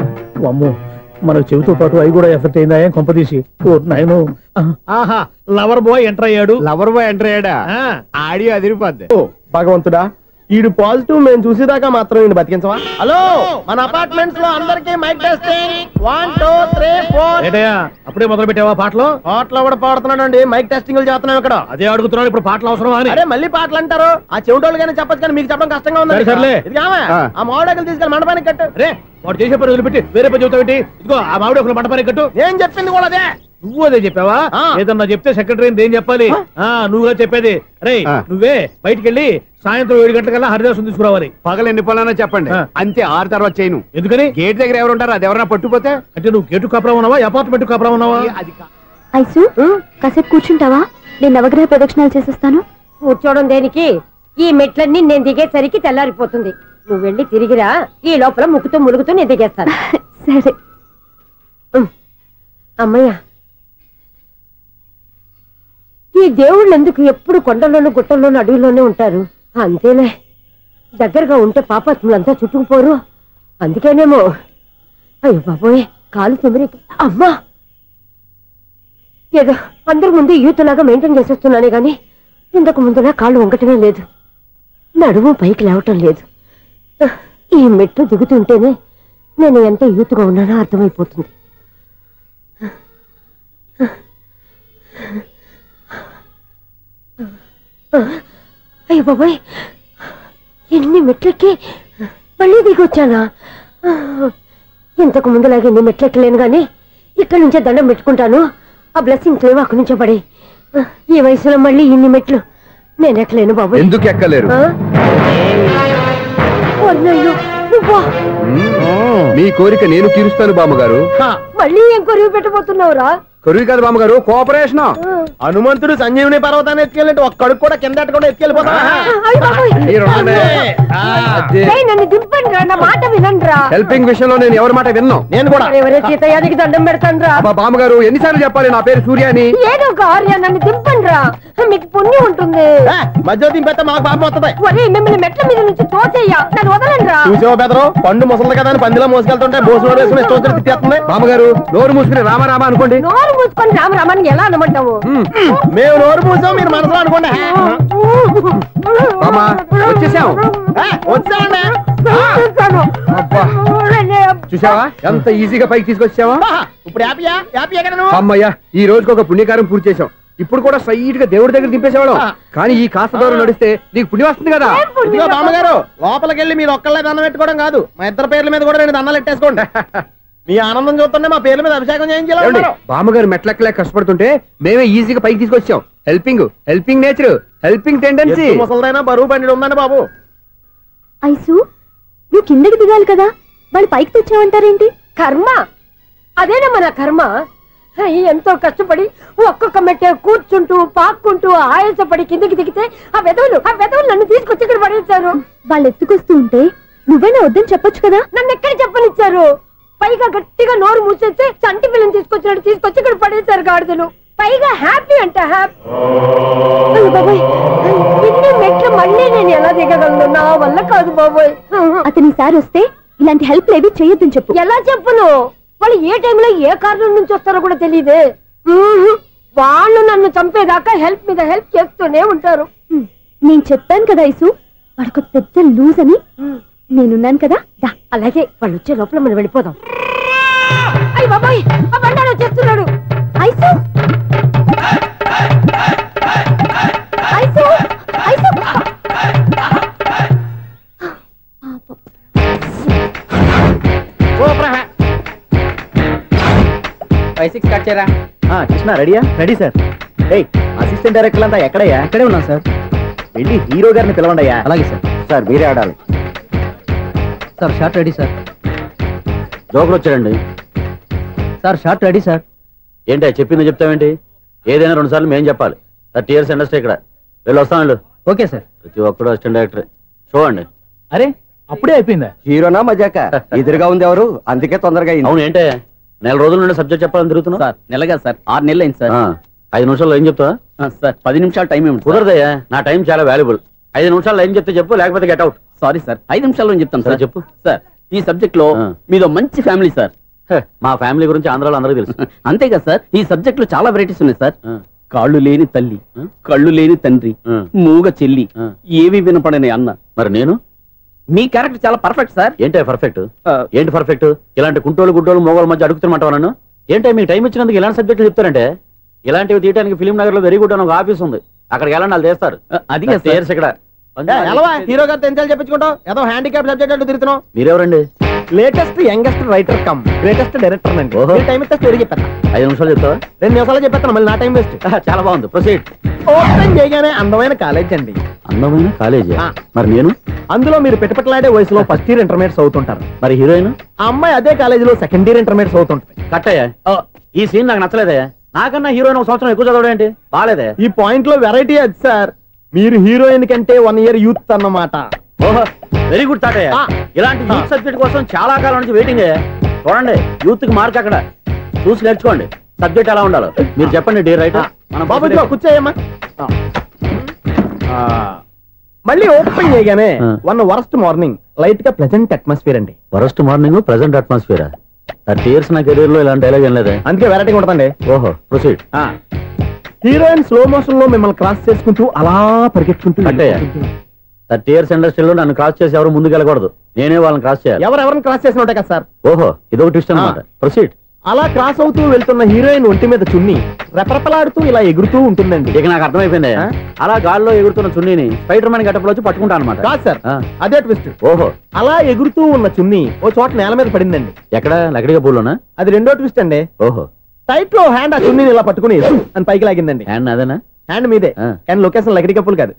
[SPEAKER 6] అమ్మో, మన చెవితో పాటు అవి కూడా ఎఫెక్ట్ అయిందా? ఏం కొంపదీసి? నాయను, ఆహా, లవర్ బాయ్ ఎంటర్ అయ్యాడు.
[SPEAKER 3] లవర్ బాయ్ ఎంటర్ అయ్యాడా? ఆడియో అదిరిపోద్ది.
[SPEAKER 4] భగవంతుడా, ఈడు పాజిటివ్ మేము చూసేదాకా మాత్రం ఈయన బతికించవా? హలో, మన అపార్ట్మెంట్స్ లో అందరికి మైక్ టెస్టింగ్. 1 2 3 4.
[SPEAKER 6] ఏంటయ్యా అప్పుడే మొదలు పెట్టావా పాటలు?
[SPEAKER 4] పాటలు కూడా పాడుతున్నాడు అండి, మైక్ టెస్టింగ్ చేస్తున్నాం ఇక్కడ.
[SPEAKER 6] అదే అడుగుతున్నాడు, ఇప్పుడు పాటలు అవసరమా అని.
[SPEAKER 4] అరే మళ్ళీ పాటలు అంటారు, ఆ చెవిటోళ్ళు కానీ చెప్పచ్చు, కానీ మీకు చెప్పడం కష్టంగా ఉంది.
[SPEAKER 6] సర్లే.
[SPEAKER 4] ఇది ఆ మామిడాకులు తీసుకెళ్ళి మండపానికి కట్టు.
[SPEAKER 6] రే, వాడు చేసే పని వదిలిపెట్టి వేరే పని చెబుతావు ఏంటి? ఇదిగో ఆ మామిడి ఒకరు మంటపానికి కట్టు.
[SPEAKER 4] నేను చెప్పింది కూడా అదే.
[SPEAKER 6] నువ్వు అదే చెప్పావా? ఏదన్నా చెప్తే సెక్రటరీ ఏం చెప్పాలి? నువ్వుగా చెప్పేది. రే, నువ్వే బయటికి వెళ్ళి సాయంత్రం 7 గంటలకల్లా హరిదాసు తీసుకురావాలి.
[SPEAKER 3] పగలు ఎన్ని పనులన్నా చెప్పండి, అంతే. 6 తర్వాత చేయను.
[SPEAKER 6] ఎందుకని?
[SPEAKER 3] గేట్ దగ్గర ఎవరు ఉంటారు, అది ఎవరన్నా పట్టుపోతే.
[SPEAKER 6] అంటే నువ్వు గేటు కాపురా ఉన్నావా, అపార్ట్మెంట్ కాపురా ఉన్నావా?
[SPEAKER 5] ఐసు, కాసేపు కూర్చుంటావా? నేను నవగ్రహ ప్రదక్షిణాలు చేసేస్తాను.
[SPEAKER 8] కూర్చోవడం దేనికి? ఈ మెట్లన్నీ నేను దిగేసరికి తెల్లారిపోతుంది. నువ్వు వెళ్ళి తిరిగిరా, ఈ లోపల ముక్కుతూ ములుగుతూ నేను దిగేస్తాను.
[SPEAKER 5] సరే.
[SPEAKER 8] అమ్మయ్య, ఈ దేవుళ్ళు ఎందుకు ఎప్పుడు కొండల్లోనూ గుట్టల్లోనూ అడవిలోనే ఉంటారు? అంతేలే, దగ్గరగా ఉంటే పాపాత్ములంతా చుట్టుకుపోరు. అందుకేనేమో. అయ్యో బాబోయ్, కాలు తిమిరి. అమ్మా, ఏదో అందరి ముందు యూత్లాగా మెయింటైన్ చేసేస్తున్నానే గాని ఇంతకు ముందులా కాళ్ళు వంకటమే లేదు, నడుము పైకి లేవటం లేదు. ఈ మెట్లు దిగుతుంటేనే నేను ఎంత యూత్గా ఉన్నానో అర్థమైపోతుంది. అయ్యో బాబాయ్, ఎన్ని మెట్లెక్కి మళ్ళీ దిగొచ్చానా? ఇంతకు ముందులాగే ఎన్ని మెట్లెక్కలేను గాని ఇక్కడి నుంచే దండం పెట్టుకుంటాను. ఆ బ్లెస్సింగ్స్ లేవు అక్కడి నుంచే పడి. ఈ వయసులో మళ్ళీ ఇన్ని మెట్లు నేను ఎక్కలేను బాబు.
[SPEAKER 7] ఎందుకు ఎక్కలేరు? మీ కోరిక నేను తీరుస్తాను బామ్మగారు.
[SPEAKER 8] మళ్ళీ ఏం కొరివి పెట్టబోతున్నావురా?
[SPEAKER 7] కొరివి కాదు బామ్మగారు, కోఆపరేషన్.
[SPEAKER 4] హనుమంతుడు సంజీవుని పర్వతాన్ని ఎత్తుకెళ్ళి ఒక్కడికి కూడా కింద కూడా ఎత్తుకెళ్ళిపోతా.
[SPEAKER 8] నన్ను దింపండి రా, నా మాట వినండిరా.
[SPEAKER 7] హెల్పింగ్ విషయంలో నేను ఎవరి మాట విన్నాను. నేను కూడా
[SPEAKER 8] ఎవరే సీతయ్యానికి దండం పెడతాను రా.
[SPEAKER 7] బామ్మగారు ఎన్నిసార్లు చెప్పాలి నా పేరు సూర్యాని?
[SPEAKER 8] ఏదో ఒక ఆర్య, నన్ను దింపండి రా, మీకు పుణ్యం ఉంటుంది.
[SPEAKER 4] మధ్య దింపేస్తే మాకు పాపం వస్తుంది.
[SPEAKER 8] ఒరే, మిమ్మల్ని మెట్ల మీద నుంచి తోసేయ్యా, నన్ను వదలండి రా.
[SPEAKER 4] చూసావా బెదరు, పండు ముసలి కదా అని పందిలో మోసుకెళ్తుంటే బోసులో వేసుకుని ఇష్టం తిట్టేస్తుంది.
[SPEAKER 7] బామ్మగారు నోరు మూసుకుని రామారామ అనుకోండి.
[SPEAKER 8] నోరు మూసుకొని రామరామాన్ని ఎలా అనమంటావు?
[SPEAKER 4] మేము నోరు మూసాం, మీరు మనసులో అనుకోండి.
[SPEAKER 7] వచ్చేసాం.
[SPEAKER 4] వచ్చామండి.
[SPEAKER 7] చూసావా ఎంత ఈజీగా పైకి తీసుకొచ్చావా?
[SPEAKER 4] ఇప్పుడు హ్యాపీ ఎక్కడ నువ్వు?
[SPEAKER 7] అమ్మయ్యా, ఈ రోజుకి ఒక పుణ్యకారం పూర్తి చేసాం. ఇప్పుడు కూడా స్ట్రైట్ గా దేవుడి దగ్గర దింపేసేవాళ్ళం. కానీ ఈ కాస్త దూరం నడిస్తే నీకు పుణ్యం వస్తుంది కదా.
[SPEAKER 4] ఇదిగో బామ్మగారు, లోపలికి వెళ్ళి మీరు ఒక్కళ్ళే దండం పెట్టుకోవడం కాదు, మా ఇద్దరు పేర్ల మీద కూడా 2 దండాలు ఎట్టేసుకోండి. మీ ఆనందం చూస్తుంటే మా పేర్ల మీద అభిషేకం చేయించాలి.
[SPEAKER 7] బామ్మగారు మెట్లెక్కలే కష్టపడుతుంటే మేమే ఈజీగా పైకి తీసుకొచ్చాం. Helping nature, helping tendency.
[SPEAKER 4] ముసలిదైనా బరువు బండి ఉందండి బాబు.
[SPEAKER 5] ఐసు, నువ్వు కిందకి దిగాలి కదా, వాళ్ళు పైకి తెచ్చావంటారేంటి?
[SPEAKER 8] కర్మ, అదేనమ్మా నా కర్మ. ఎంతో కష్టపడి ఒక్కొక్క మెట్టే కూర్చుంటూ పాక్కుంటూ ఆయాసపడి కిందకి దిగితే ఆ వెధవులు నన్ను తీసుకొచ్చి ఇక్కడ పడేశారు.
[SPEAKER 5] వాళ్ళు ఎత్తుకొస్తూ ఉంటే నువ్వేనా వద్దని చెప్పొచ్చు కదా.
[SPEAKER 8] నన్ను ఎక్కడ చెప్పనిచ్చారు? పైగా గట్టిగా నోరు మూసేస్తే చంటి పిల్లని తీసుకొచ్చినట్టు తీసుకొచ్చి ఇక్కడ పడేశారు గాడిదలు. పైగా హ్యాపీ అంట హ్యాపీ. బాబోయ్, ఇన్ని మెట్లు మళ్ళీ నేను ఎలా దిగగలను? నా వల్ల కాదు బాబోయ్.
[SPEAKER 5] అతని సారి వస్తే ఇలాంటి హెల్ప్ లేవి చేయొద్దని చెప్పు.
[SPEAKER 8] ఎలా చెప్పును? వాళ్ళు ఏ టైంలో ఏ కారణం నుంచి వస్తారో కూడా తెలియదే. వాళ్ళు నన్ను చంపేదాకా హెల్ప్ మీద హెల్ప్ చేస్తూనే ఉంటారు.
[SPEAKER 5] నేను చెప్పాను కదా ఐసు, వాడికి పెద్ద లూజ్ అని. నేనున్నాను కదా.
[SPEAKER 8] అలాగే, వాళ్ళు వచ్చే లోపల మనం వెళ్ళిపోదాం. అయ్య బాబాయ్, ఆ బండారు వచ్చేస్తున్నాడు.
[SPEAKER 5] Ice, ice, ice.
[SPEAKER 4] 5-6 స్టార్ట్ చేయరా. కృష్ణ రెడీయా? Ready sir. అసిస్టెంట్ డైరెక్టర్ అంతా ఎక్కడయ్యా? ఇక్కడే ఉన్నాం సార్. వెళ్ళి హీరో గారిని పిలవండి అయ్యా. అలాగే సార్. సార్ మీరే ఆడాలి సార్. Short ready sir. జోకులు వచ్చారండి సార్. Short ready sir. ఏంటి చెప్పింది చెప్తావేంటి? ఏదైనా 2 సార్లు మేము చెప్పాలి. 30 years ఇండస్ట్రీ ఇక్కడ. వెళ్ళి వస్తాం వెళ్ళు. Okay sir. ప్రతి ఒక్కడు అసిస్టెంట్ డైరెక్టర్. చూడండి. అరే అప్పుడే అయిపోయిందా? హీరోనా మజాక? ఎదురుగా ఉంది ఎవరు, అందుకే తొందరగా. అవును, ఏంటే 4 రోజుల నుండి సబ్జెక్ట్ చెప్పాలని తిరుగుతున్నా సార్. నెలగా సార్, 6 నెలలు అయింది సార్. 5 నిమిషాల్లో ఏం చెప్తా సార్? 10 నిమిషాలు టైం ఏమి కుదరదయ్యా. నా టైం చాలా వాల్యుబుల్. 5 నిమిషాలు ఏం చెప్తే చెప్పు, లేకపోతే గెట్ అవుట్. సారీ సార్, 5 నిమిషాల్లో చెప్తాను సార్. చెప్పు సార్. ఈ సబ్జెక్ట్ లో మీదో మంచి ఫ్యామిలీ సార్. మా ఫ్యామిలీ గురించి ఆంధ్రాలో అందరికీ తెలుసు. అంతేగా సార్, ఈ సబ్జెక్ట్ లో చాలా వెరైటీస్ ఉన్నాయి సార్. కాళ్ళు లేని తల్లి, కళ్ళు లేని తండ్రి, మూగ చెల్లి, ఏవి వినపడని అన్న. మరి నేను మీ క్యారెక్టర్ చాలా పర్ఫెక్ట్ సార్. ఏంటి పర్ఫెక్ట్? ఏంటి పర్ఫెక్ట్? ఇలాంటి కుంటోలు గుడ్డోలు మోగోల మధ్య అడుగుతున్నమాట నన్ను. ఏంటో మీకు టైం ఇచ్చినందుకు ఇలాంటి సబ్జెక్టులు చెప్తారంటే, ఇలాంటివి తీయడానికి ఫిలిం నగర్ లో వెరీ గుడ్ అని ఒక ఆఫీస్ ఉంది. అక్కడికి వెళ్ళండి, వాళ్ళు చేస్తారు. అది ఇక్కడ హీరో గారితో ఎంత చెప్పించుకుంటావు? ఏదో హ్యాండిక్యాప్ సబ్జెక్ట్ అంటూ తిరుగుతున్నావు. మీరెవరండి? Latest youngest writer come greatest director అండి. టైం ఇస్తే స్టోరీ చెప్పేస్తా. 5 నిమిషాలు చెప్తావా? 2 నిమిషాలు చెప్పేస్తాను, మళ్ళీ నా టైం వేస్ట్. చాలా బాగుంది, ప్రొసీడ్. ఓపెన్ చేయగానే అందమైన కాలేజ్ అండి. అందమైన కాలేజ్? మరి నేను అందులో మీరు పెట్టుపట్లాడే వయసులో ఫస్ట్ ఇయర్ ఇంటర్మీడియట్స్ అవుతుంటారు. మరి హీరోయిన్ ఆ అమ్మాయి అదే కాలేజీలో సెకండ్ ఇయర్ ఇంటర్మీడియట్స్ అవుతుంటుంది. కట్టయ్యా, ఈ సీన్ నాకు నచ్చలేదయ్యా. నాకన్నా హీరోయిన్ 1 సంవత్సరం ఎక్కువ చదవడం ఏంటి? బాలేదే. ఈ పాయింట్ లో వెరైటీ అది సార్. మీరు హీరోయిన్ కంటే 1 year యూత్ అన్నమాట. ఓహో, వెరీ గుడ్ తాతయ్య. ఇలాంటి యూత్ సబ్జెక్ట్ కోసం చాలా కాలం నుంచి వెయిటింగ్. చూడండి, యూత్ కి మార్క్ అక్కడ చూసి నేర్చుకోండి. సబ్జెక్ట్ ఎలా ఉండాలో మీరు చెప్పండి. డే రైట్ బాబు కూర్చోయమ్మా. మళ్ళీ ఓపెన్ చేయగానే వన్ వరస్ట్ మార్నింగ్, లైట్ గా ప్లెజెంట్ అట్మాస్ఫియర్ అండి.
[SPEAKER 9] Worst morning present atmosphere. 30 years నా కెరీర్ లో ఇలాంటి డైలాగ్ ఏం లేదే.
[SPEAKER 4] అందుకే వెరైటీగా ఉంటుందండి.
[SPEAKER 9] ఓహో, ప్రొసీడ్.
[SPEAKER 4] హీరోయిన్ స్లో మోషన్ లో మిమ్మల్ని క్రాస్ చేసుకుంటూ అలా పరిగెట్టుకుంటూ
[SPEAKER 9] అంటే 30 years ఇండస్ట్రీలో నన్ను క్రాస్ చేసి ఎవరు ముందుకు వెళ్ళకూడదు, నేనే వాళ్ళని క్రాస్ చేయాలి.
[SPEAKER 4] ఎవరెవరిని క్రాస్ చేసిన ఉంటాయి కదా సార్.
[SPEAKER 9] ఓహో, ఇదొక ట్విస్ట్ అన్నమాట. ప్రొసీడ్.
[SPEAKER 4] అలా క్రాస్ అవుతూ వెళ్తున్న హీరోయిన్ ఒంటి మీద చున్ని రెపరెపలాడుతూ ఇలా ఎగురుతూ ఉంటుందండి.
[SPEAKER 9] ఇక నాకు అర్థమైపోయింది. అలా గాల్లో ఎగురుతున్న చున్నీని స్పైడర్ మ్యాన్ గెటప్ లో వచ్చి పట్టుకుంటా అనమాట.
[SPEAKER 4] కాదు సార్, అదే ట్విస్ట్.
[SPEAKER 9] ఓహో,
[SPEAKER 4] అలా ఎగురుతూ ఉన్న చున్ని ఓ చోట నేల మీద పడిందండి.
[SPEAKER 9] ఎక్కడ? లకడిగా పూలోనా?
[SPEAKER 4] అది రెండో ట్విస్ట్ అండి.
[SPEAKER 9] ఓహో,
[SPEAKER 4] టైట్ లో హ్యాండ్ ఆ చున్నీని ఇలా పట్టుకుని అని పైకి లాగిందండి.
[SPEAKER 9] హ్యాండ్ అదేనా?
[SPEAKER 4] హ్యాండ్ మీదే, కానీ లొకేషన్ లకడి కప్పులు కాదు.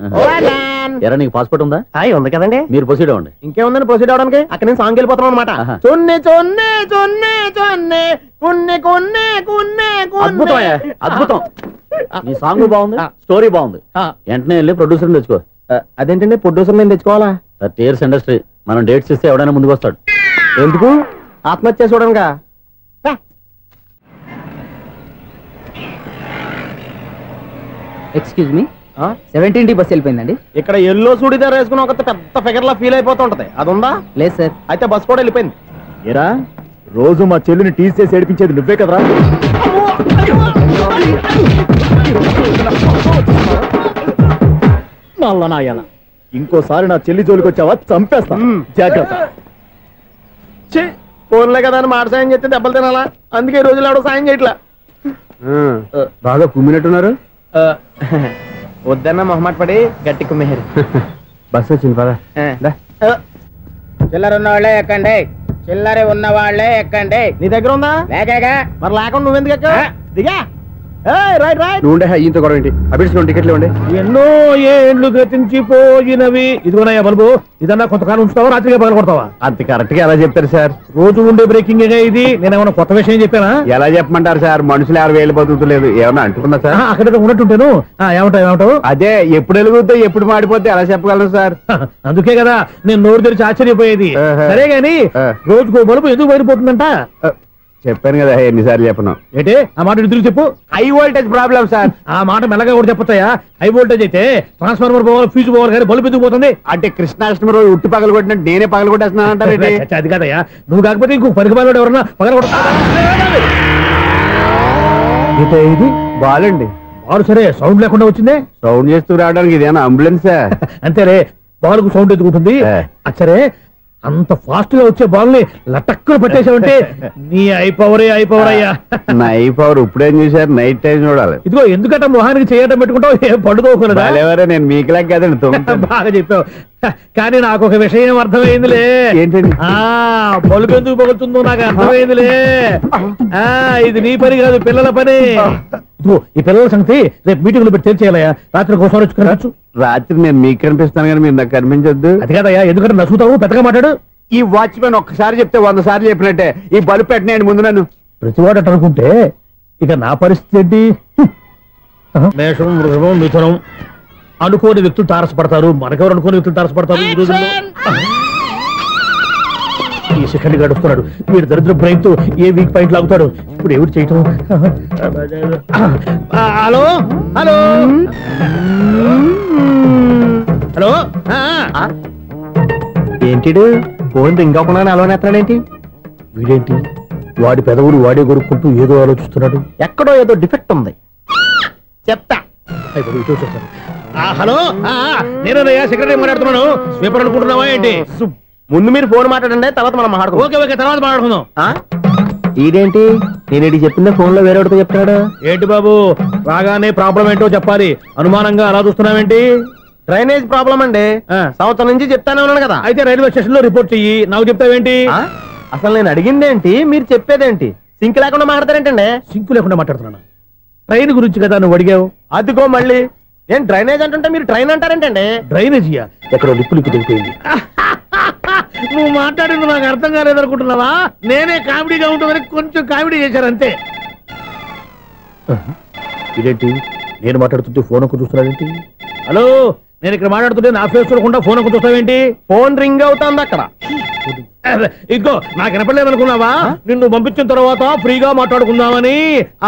[SPEAKER 9] ఎరా, నీకు పాస్పోర్ట్ ఉందా?
[SPEAKER 4] ఉంది కదండి.
[SPEAKER 9] మీరు ప్రొసీడ్ అవ్వండి.
[SPEAKER 4] ఇంకేముందని ప్రొసీడ్ అవడానికి? అక్కడ నేను సాంగ్ వెళ్ళిపోతున్నాం అనమాట. చున్నే చున్నే చున్నే చున్నే కున్నే కున్నే కున్నే.
[SPEAKER 9] అద్భుతం, అద్భుతం. ఈ సాంగ్ బాగుంది, స్టోరీ బాగుంది. వెంటనే వెళ్ళి ప్రొడ్యూసర్ తెచ్చుకో.
[SPEAKER 4] అదేంటండి ప్రొడ్యూసర్ నేను తెచ్చుకోవాలా?
[SPEAKER 9] 30 years ఇండస్ట్రీ, మనం డేట్స్ ఇస్తే ఎవడైనా ముందుకు వస్తాడు.
[SPEAKER 4] ఎందుకు? ఆత్మహత్య చూడనుగా.
[SPEAKER 10] Excuse me, 17D bus వెళ్ళిపోయిందండి.
[SPEAKER 4] ఇక్కడ ఎల్లో చూడిదార్ వేసుకుని ఒక పెద్ద ఫిగర్ లా ఫీల్ అయిపోతుంటది, అది ఉందా?
[SPEAKER 10] లేదు సార్.
[SPEAKER 4] అయితే బస్ కూడా వెళ్ళిపోయింది. ఏరా, రోజు మా చెల్లిని టీస్ చేసి ఏడిపించేది నువ్వే కదరా? నాయన, ఇంకోసారి నా చెల్లి జోలికి వచ్చావా చంపేస్తా, జాగ్రత్త. ఫోన్లే కదా అని మాట సాయం చేస్తే దెబ్బలు తినాలా? అందుకే ఈ రోజులు ఎవడో సాయం చేయట్లా.
[SPEAKER 3] బాగా కుమ్మినట్టున్నారు.
[SPEAKER 4] వద్దన్న మొహమాట పడి గట్టి కుమ్మేరు.
[SPEAKER 3] బస్ వచ్చింది పద.
[SPEAKER 10] చిల్లర ఉన్న వాళ్ళే ఎక్కండి, చిల్లర ఉన్న వాళ్ళే ఎక్కండి.
[SPEAKER 4] నీ దగ్గర ఉందా?
[SPEAKER 10] లేకగా.
[SPEAKER 4] మరి లేకుండా నువ్వెందుకు ఎక్కావు? దిగా. Right right.
[SPEAKER 3] నువ్వు ఉండే ఇంత గొడవ ఏంటి? అభిడ్చుకోండి, టికెట్లు ఇవ్వండి.
[SPEAKER 6] ఎన్నో ఏండ్లు గతించిపోయినవి. ఇదిగోనయ్యా బల్బు, ఇదన్నా కొంతకాలం ఉంచుతావా, రాత్రిగా పగల కొడతావా?
[SPEAKER 3] అంత కరెక్ట్ గా ఎలా చెప్తారు సార్?
[SPEAKER 6] రోజు ఉండే బ్రేకింగ్ ఇది. నేనేమన్నా కొత్త విషయం చెప్పానా?
[SPEAKER 3] ఎలా చెప్పమంటారు సార్? మనుషులు 60 బతుకుతలేదు, ఏమన్నా అంటున్నా సార్?
[SPEAKER 6] అక్కడ ఉన్నట్టుంటాను. ఏమంటావు?
[SPEAKER 3] అదే, ఎప్పుడు వెలుగుతో ఎప్పుడు మాడిపోతే ఎలా చెప్పగలను సార్?
[SPEAKER 6] అందుకే కదా నేను నోరు తెరిచి ఆశ్చర్యపోయేది. సరే గాని రోజుకో బల్బు ఎందుకు బయటపోతుందంట?
[SPEAKER 3] చెప్పాను కదా, ఎన్నిసార్లు చెప్పను.
[SPEAKER 6] ఏంటి ఆ మాట తిరిగి చెప్పు.
[SPEAKER 3] High voltage problem sir.
[SPEAKER 6] ఆ మాట మెల్లగా కూడా చెప్పొచ్చాయా? హై వోల్టేజ్ అయితే ట్రాన్స్ఫార్మర్ పోవాలి, ఫ్యూజ్ పోవాలి, కానీ బల్బు ఎందుకు పోతుంది?
[SPEAKER 3] అంటే కృష్ణాష్టమి రోజు ఉట్టి పగలు కొట్టినట్టు నేనే పగలు కొట్టేస్తున్నాను అంటారు.
[SPEAKER 6] అది కాదయ్యా, నువ్వు కాకపోతే ఇంకో పనికి పగలవాడు ఎవరన్నా పగల కొడతా. ఇది
[SPEAKER 3] బాలండి.
[SPEAKER 6] బాలు సరే, సౌండ్ లేకుండా వచ్చిందే.
[SPEAKER 3] సౌండ్ చేస్తూ రావడానికి ఇదేనా అంబులెన్స్?
[SPEAKER 6] అంతేలే, బాలుకు సౌండ్ ఎదుగుతుంది. సరే, అంత ఫాస్ట్ గా వచ్చే బాల్ ని లటక్కులు పట్టేసావంటే నీ ఐపవర్ అయ్యా.
[SPEAKER 3] నా ఐపవర్ ఇప్పుడేం చూసారు? నైట్ టైం చూడాలి.
[SPEAKER 6] ఇదిగో ఎందుకంటే మొహానికి చేయడం పెట్టుకుంటావు, ఏం పడుకోకూడదా?
[SPEAKER 3] నేను మీకులా కదండి.
[SPEAKER 6] బాగా చెప్పావు, కానీ నాకు ఒక విషయం అర్థమైందిలే.
[SPEAKER 3] ఏంటండి?
[SPEAKER 6] బల్బు ఎందుకు పగులుతుందో నాకు అర్థమైందిలే. ఇది నీ పని కాదు, పిల్లల పని. ఈ పిల్లల సంగతి రేపు మీటింగ్ లో పెట్టి తెలిసేయాలయ్యా. రాత్రి ఒకసారి వచ్చి
[SPEAKER 3] రాత్రి నేను మీకు కనిపిస్తాను కానీ మీరు నాకు కనిపించొద్దు.
[SPEAKER 6] అది కాదయ్యా, ఎందుకంటే నచ్చుతావు, పెద్దగా మాట్లాడు.
[SPEAKER 3] ఈ వాచ్మెన్ ఒక్కసారి చెప్తే 100 సార్లు చెప్పినట్టే. ఈ బల్బు పెట్టినాయండి ముందు నన్ను.
[SPEAKER 6] ప్రతివాడు అట్ట అనుకుంటే ఇక నా పరిస్థితి ఏంటి? మేషం, వృషభం, మిథునం అనుకోని వ్యక్తులు తారసపడతారు. మనకెవరు అనుకోని వ్యక్తులు తారసపడతారు ఈ రోజుల్లో? ఈ సెకండ్ గడుపుతున్నాడు వీడు దరిద్ర బ్రెయిన్ తో. ఏ వీక్ పాయింట్ లాగుతాడు ఇప్పుడు? ఎవరు చేయటం? Hello hello hello.
[SPEAKER 4] ఏంటిడు ఫోన్ రింగ్ అవ్వకుండా అలవనేస్తాడేంటి?
[SPEAKER 6] వీడేంటి వాడి పెదవులు వాడే కొరుక్కుంటూ ఏదో ఆలోచిస్తున్నాడు.
[SPEAKER 4] ఎక్కడో ఏదో డిఫెక్ట్ ఉంది, చెప్తా.
[SPEAKER 6] హలో, నేనయ్యా సెక్రటరీ మాట్లాడుతున్నాను. స్వీపర్ అనుకుంటున్నావా ఏంటి?
[SPEAKER 4] ముందు మీరు ఫోన్ మాట్లాడండి, తర్వాత మనం మాట్లాడుకో.
[SPEAKER 6] ఓకే ఓకే, తర్వాత మాట్లాడుకుందాం.
[SPEAKER 4] ఇదేంటి నేను చెప్పిందే ఫోన్ లో వేరే ఒకటి చెప్తాడు?
[SPEAKER 6] ఏంటి బాబు, రాగానే ప్రాబ్లం ఏంటో చెప్పాలి. అనుమానంగా అలా చూస్తున్నావేంటి?
[SPEAKER 4] డ్రైనేజ్ ప్రాబ్లం అండి. సంవత్సరం నుంచి చెప్తానే ఉన్నాను కదా.
[SPEAKER 6] అయితే రైల్వే స్టేషన్ లో రిపోర్ట్ చెయ్యి, నాకు చెప్తావేంటి?
[SPEAKER 4] అసలు నేను అడిగిందేంటి, మీరు చెప్పేదేంటి? సింక్ లేకుండా మాట్లాడతారేంటండి?
[SPEAKER 6] సింక్ లేకుండా మాట్లాడుతున్నాను. ట్రైన్ గురించి కదా నువ్వు అడిగావు.
[SPEAKER 4] అదిగో మళ్ళీ నేను డ్రైనేజ్ అంటుంటే మీరు ట్రైన్ అంటారేంటండి?
[SPEAKER 6] డ్రైనేజీయా? ఎక్కడో లిప్పులికి తెలిపోయింది. నువ్వు మాట్లాడింది నాకు అర్థం కాలేదనుకుంటున్నావా? నేనే కామెడీగా ఉంటుందని కొంచెం కామెడీ చేశారు అంతే. ఇదేంటి నేను మాట్లాడుతుంటే ఫోన్ ఒక్క చూస్తున్నాడేంటి? హలో, నేను ఇక్కడ మాట్లాడుతుంటే నా ఫేస్ చూడకుండా ఫోన్ ఒక్క చూస్తావేంటి?
[SPEAKER 4] ఫోన్ రింగ్ అవుతుంది అక్కడ.
[SPEAKER 6] ఇదిగో నాకు వినపడలేదు అనుకున్నావా? నిన్ను పంపించిన తర్వాత ఫ్రీగా మాట్లాడుకుందామని.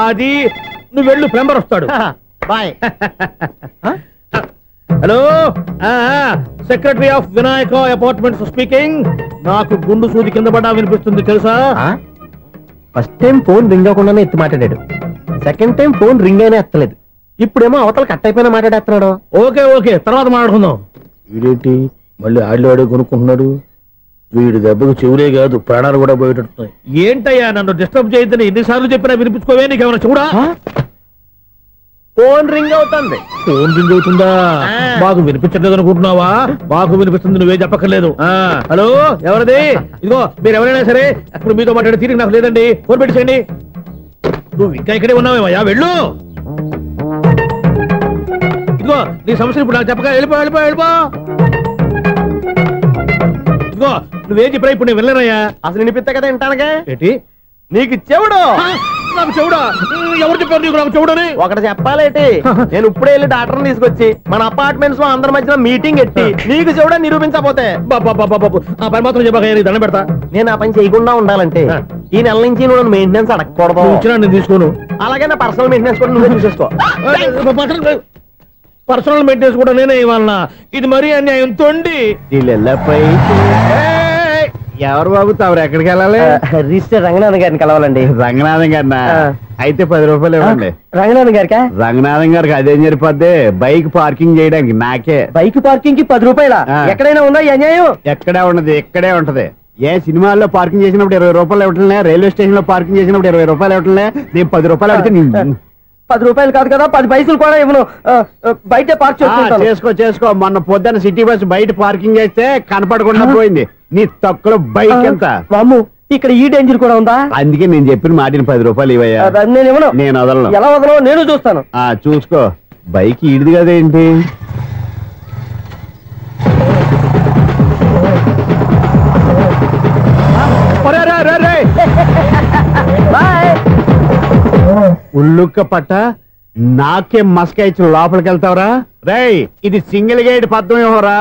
[SPEAKER 6] అది నువ్వు వెళ్ళు, ప్లంబర్ వస్తాడు.
[SPEAKER 4] Bye.
[SPEAKER 6] Hello, secretary of Vinayaka apartments speaking. నాకు గుండు సూది కింద పడ్డా వినిపిస్తుంది తెలుసా?
[SPEAKER 4] ఫస్ట్ టైం ఫోన్ రింగ్ అవ్వకుండానే ఎత్తి మాట్లాడాడు. సెకండ్ టైం ఫోన్ రింగ్ అయినా ఎత్తలేదు. ఇప్పుడేమో అవతల కట్ అయిపోయినా మాట్లాడేస్తున్నాడు.
[SPEAKER 6] ఓకే ఓకే, తర్వాత మాట్లాడుకుందాం. వీడేంటి మళ్ళీ ఆడిలో కొనుక్కుంటున్నాడు? వీడి దెబ్బకు చెవులే కాదు, ప్రాణాలు కూడా పోయేటట్టున్నాయి. ఏంటయ్యా నన్ను డిస్టర్బ్ చేయొద్దని ఎన్నిసార్లు చెప్పినా వినిపించుకోవే? నీకేమైనా చూడా?
[SPEAKER 4] ఫోన్ రింగ్ అవుతుంది.
[SPEAKER 6] ఫోన్ రింగ్ అవుతుందా? మాకు వినిపించట్లేదు అనుకుంటున్నావా? మాకు వినిపిస్తుంది, నువ్వే చెప్పక్కర్లేదు. హలో, ఎవరిది? ఇదిగో మీరు ఎవరైనా సరే ఇప్పుడు మీతో మాట్లాడే తీరిక నాకు లేదండి. ఫోన్ పెట్టేసేయండి. నువ్వు ఇంకా ఇక్కడే ఉన్నావేమయ్యా, వెళ్ళు. ఇదిగో నీ సమస్యలు ఇప్పుడు నాకు చెప్పక వెళ్ళిపో వెళ్ళిపో వెళ్ళిపో. ఇదిగో నువ్వేం చెప్పరా ఇప్పుడు నేను వెళ్ళానయ్యా.
[SPEAKER 4] అసలు వినిపిస్తా కదా వింటానగా.
[SPEAKER 6] ఏంటి
[SPEAKER 4] నీకు చెవుడు?
[SPEAKER 6] నాకు చెవుడా? ఎవరు చెప్పారు నీకు నాకు చెవుడని?
[SPEAKER 4] ఒకటి చెప్పాలేటి, నేను ఇప్పుడే వెళ్ళి డాక్టర్ని తీసుకొచ్చి మన అపార్ట్మెంట్స్ లో అందరి మధ్యన మీటింగ్ ఎట్టి నీకు చెవుడని నిరూపించకపోతే
[SPEAKER 6] ఆ పని మాత్రం చెప్పక దండం పెడతా.
[SPEAKER 4] నేను ఆ పని చేయకుండా ఉండాలంటే ఈ నెల నుంచి నువ్వు మెయింటెనెన్స్ అడగకూడదు.
[SPEAKER 6] ఇచ్చినా నేను తీసుకోను.
[SPEAKER 4] అలాగే నా పర్సనల్ మెయింటెనెన్స్ కూడా నువ్వే చూసేసుకో.
[SPEAKER 6] పర్సనల్ మెయింటెనెన్స్ కూడా నేనే ఇవ్వాలన్నా? ఇది మరీ అన్యాయం. తొండి
[SPEAKER 3] ఎవరు బాబు తమరు ఎక్కడికి వెళ్ళాలి?
[SPEAKER 4] రిజిస్టర్ రంగనాథన్ గారిని కలవాలండి.
[SPEAKER 3] రంగనాథం గారినా? అయితే 10 రూపాయలు ఇవ్వండి.
[SPEAKER 4] రంగనాథన్ గారికా?
[SPEAKER 3] రంగనాథం గారికి అదేం సరిపోద్ది, బైక్ పార్కింగ్ చేయడానికి. నాకే
[SPEAKER 4] బైక్ పార్కింగ్ కి 10 రూపాయల? ఎక్కడైనా ఉందా ఈ అన్యాయం?
[SPEAKER 3] ఎక్కడే ఉన్నది, ఇక్కడే ఉంటది. ఏ సినిమాల్లో పార్కింగ్ చేసినప్పుడు 20 రూపాయలు ఇవ్వట్లే, రైల్వే స్టేషన్ లో పార్కింగ్ చేసినప్పుడు 20 రూపాయలు ఇవ్వట్లే. నేను 10 రూపాయలు అడిగితే
[SPEAKER 4] 10 రూపాయలు కాదు కదా, 10 పైసలు కూడా ఇవ్వను. బయట పార్క్
[SPEAKER 3] చేసుకో చేసుకో. మొన్న పొద్దున్న సిటీ బస్ బయట పార్కింగ్ చేస్తే కనపడకుండా పోయింది. నీ తక్కువ బైక్ ఎంత?
[SPEAKER 4] మాము ఇక్కడ ఈ డేంజర్ కూడా ఉందా?
[SPEAKER 3] అందుకే నేను చెప్పిన మాటిని 10 రూపాయలు ఇవ్వయ్యా.
[SPEAKER 4] నేను ఇవ్వను.
[SPEAKER 3] నేను వదలను.
[SPEAKER 4] ఎలా వదలను నేను చూస్తాను.
[SPEAKER 3] చూసుకో. బైక్ ఈడిది కదేంటి? ఉల్లుక్క పట్ట నాకే మస్క ఇచ్చిన లోపలికి వెళ్తావరా? రేయ్, ఇది సింగిల్ గేట్ పద్మం ఇవ్వరా?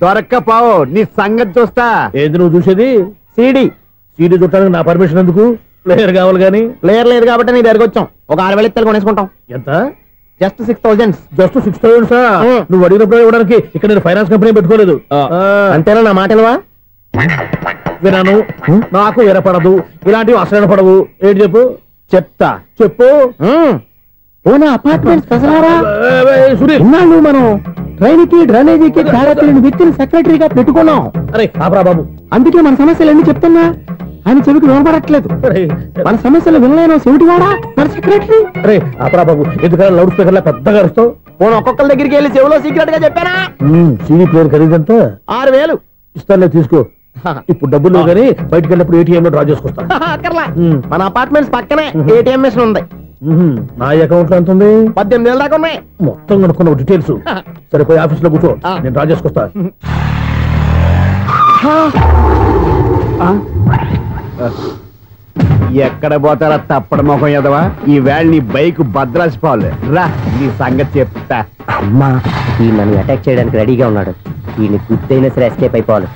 [SPEAKER 3] దొరక్కపోవు, నీ సంగతి చూస్తా.
[SPEAKER 6] ఏంది నువ్వు చూసేది?
[SPEAKER 4] సీడీ
[SPEAKER 6] చుట్టానికి నా పర్మిషన్ ఎందుకు? ప్లేయర్ కావాలి కానీ.
[SPEAKER 4] ప్లేయర్ లేదు కాబట్టి నీ దగ్గరకు వచ్చాం. ఒక 6,000 ఇత్తలు కొనేసుకుంటాం.
[SPEAKER 6] ఎంత?
[SPEAKER 4] జస్ట్ 6,000.
[SPEAKER 6] జస్ట్ 6,000? నువ్వు అడిగినప్పుడు ఇవ్వడానికి ఇక్కడ నేను ఫైనాన్స్ కంపెనీ పెట్టుకోలేదు.
[SPEAKER 4] అంతేనా? నా మాటలువా?
[SPEAKER 6] వినాను, నాకు వినపడదు. ఇలాంటివి అసలు పడవు. ఏంటి చెప్పు?
[SPEAKER 4] చెప్తా.
[SPEAKER 6] చెప్పు.
[SPEAKER 4] అపార్ట్మెంట్
[SPEAKER 6] సునీల్,
[SPEAKER 4] మనం ట్రైన్కి డ్రైనేజీకి తేడా తెలియని వ్యక్తిని సెక్రటరీగా పెట్టుకున్నాం.
[SPEAKER 6] అరే ఆపరా బాబు,
[SPEAKER 4] అందుకే మన సమస్యలు ఎన్ని చెప్తున్నా ఆయన చెవికి వినపడట్లేదు. మన సమస్యలు వినలేను చెవిటి వాడా మన సెక్రటరీ.
[SPEAKER 6] అరే ఆపరా బాబు, ఎందుకన్నా లౌడ్ స్పీకర్ లా పెద్దగా అరుస్తావు?
[SPEAKER 4] ఒక్కొక్కరి దగ్గరికి వెళ్ళి చెవిలో సీక్రెట్ గా చెప్పానా?
[SPEAKER 6] CD player ఖరీదంతా
[SPEAKER 4] 6,000.
[SPEAKER 6] ఇస్తానులే, తీసుకో. ఇప్పుడు డబ్బులు కానీ బయటకు వెళ్ళినప్పుడు ఏటీఎం లో డ్రా చేసుకొస్తా.
[SPEAKER 4] మన అపార్ట్మెంట్స్ పక్కనే ఏటీఎం మిషన్ ఉంది.
[SPEAKER 6] నా అకౌంట్ లో ఎంత ఉంది?
[SPEAKER 4] 18,000 దాకా ఉన్నాయి.
[SPEAKER 6] మొత్తం కనుక్కున్న డీటెయిల్స్. సరిపోయి ఆఫీస్ లో కూర్చో, నేను డ్రా చేసుకొస్తా.
[SPEAKER 3] ఎక్కడ పోతారా తప్పడ మొహం ఎదవా? ఈ వేళ నీ బైక్ భద్రాసిపోవాలి. రా, నీ సంగతి చెప్తా.
[SPEAKER 4] అమ్మా, ఈ నన్ను అటాక్ చేయడానికి రెడీగా ఉన్నాడు. ఈయన గుద్దైనా సరే ఎస్కేప్ అయిపోవాలి.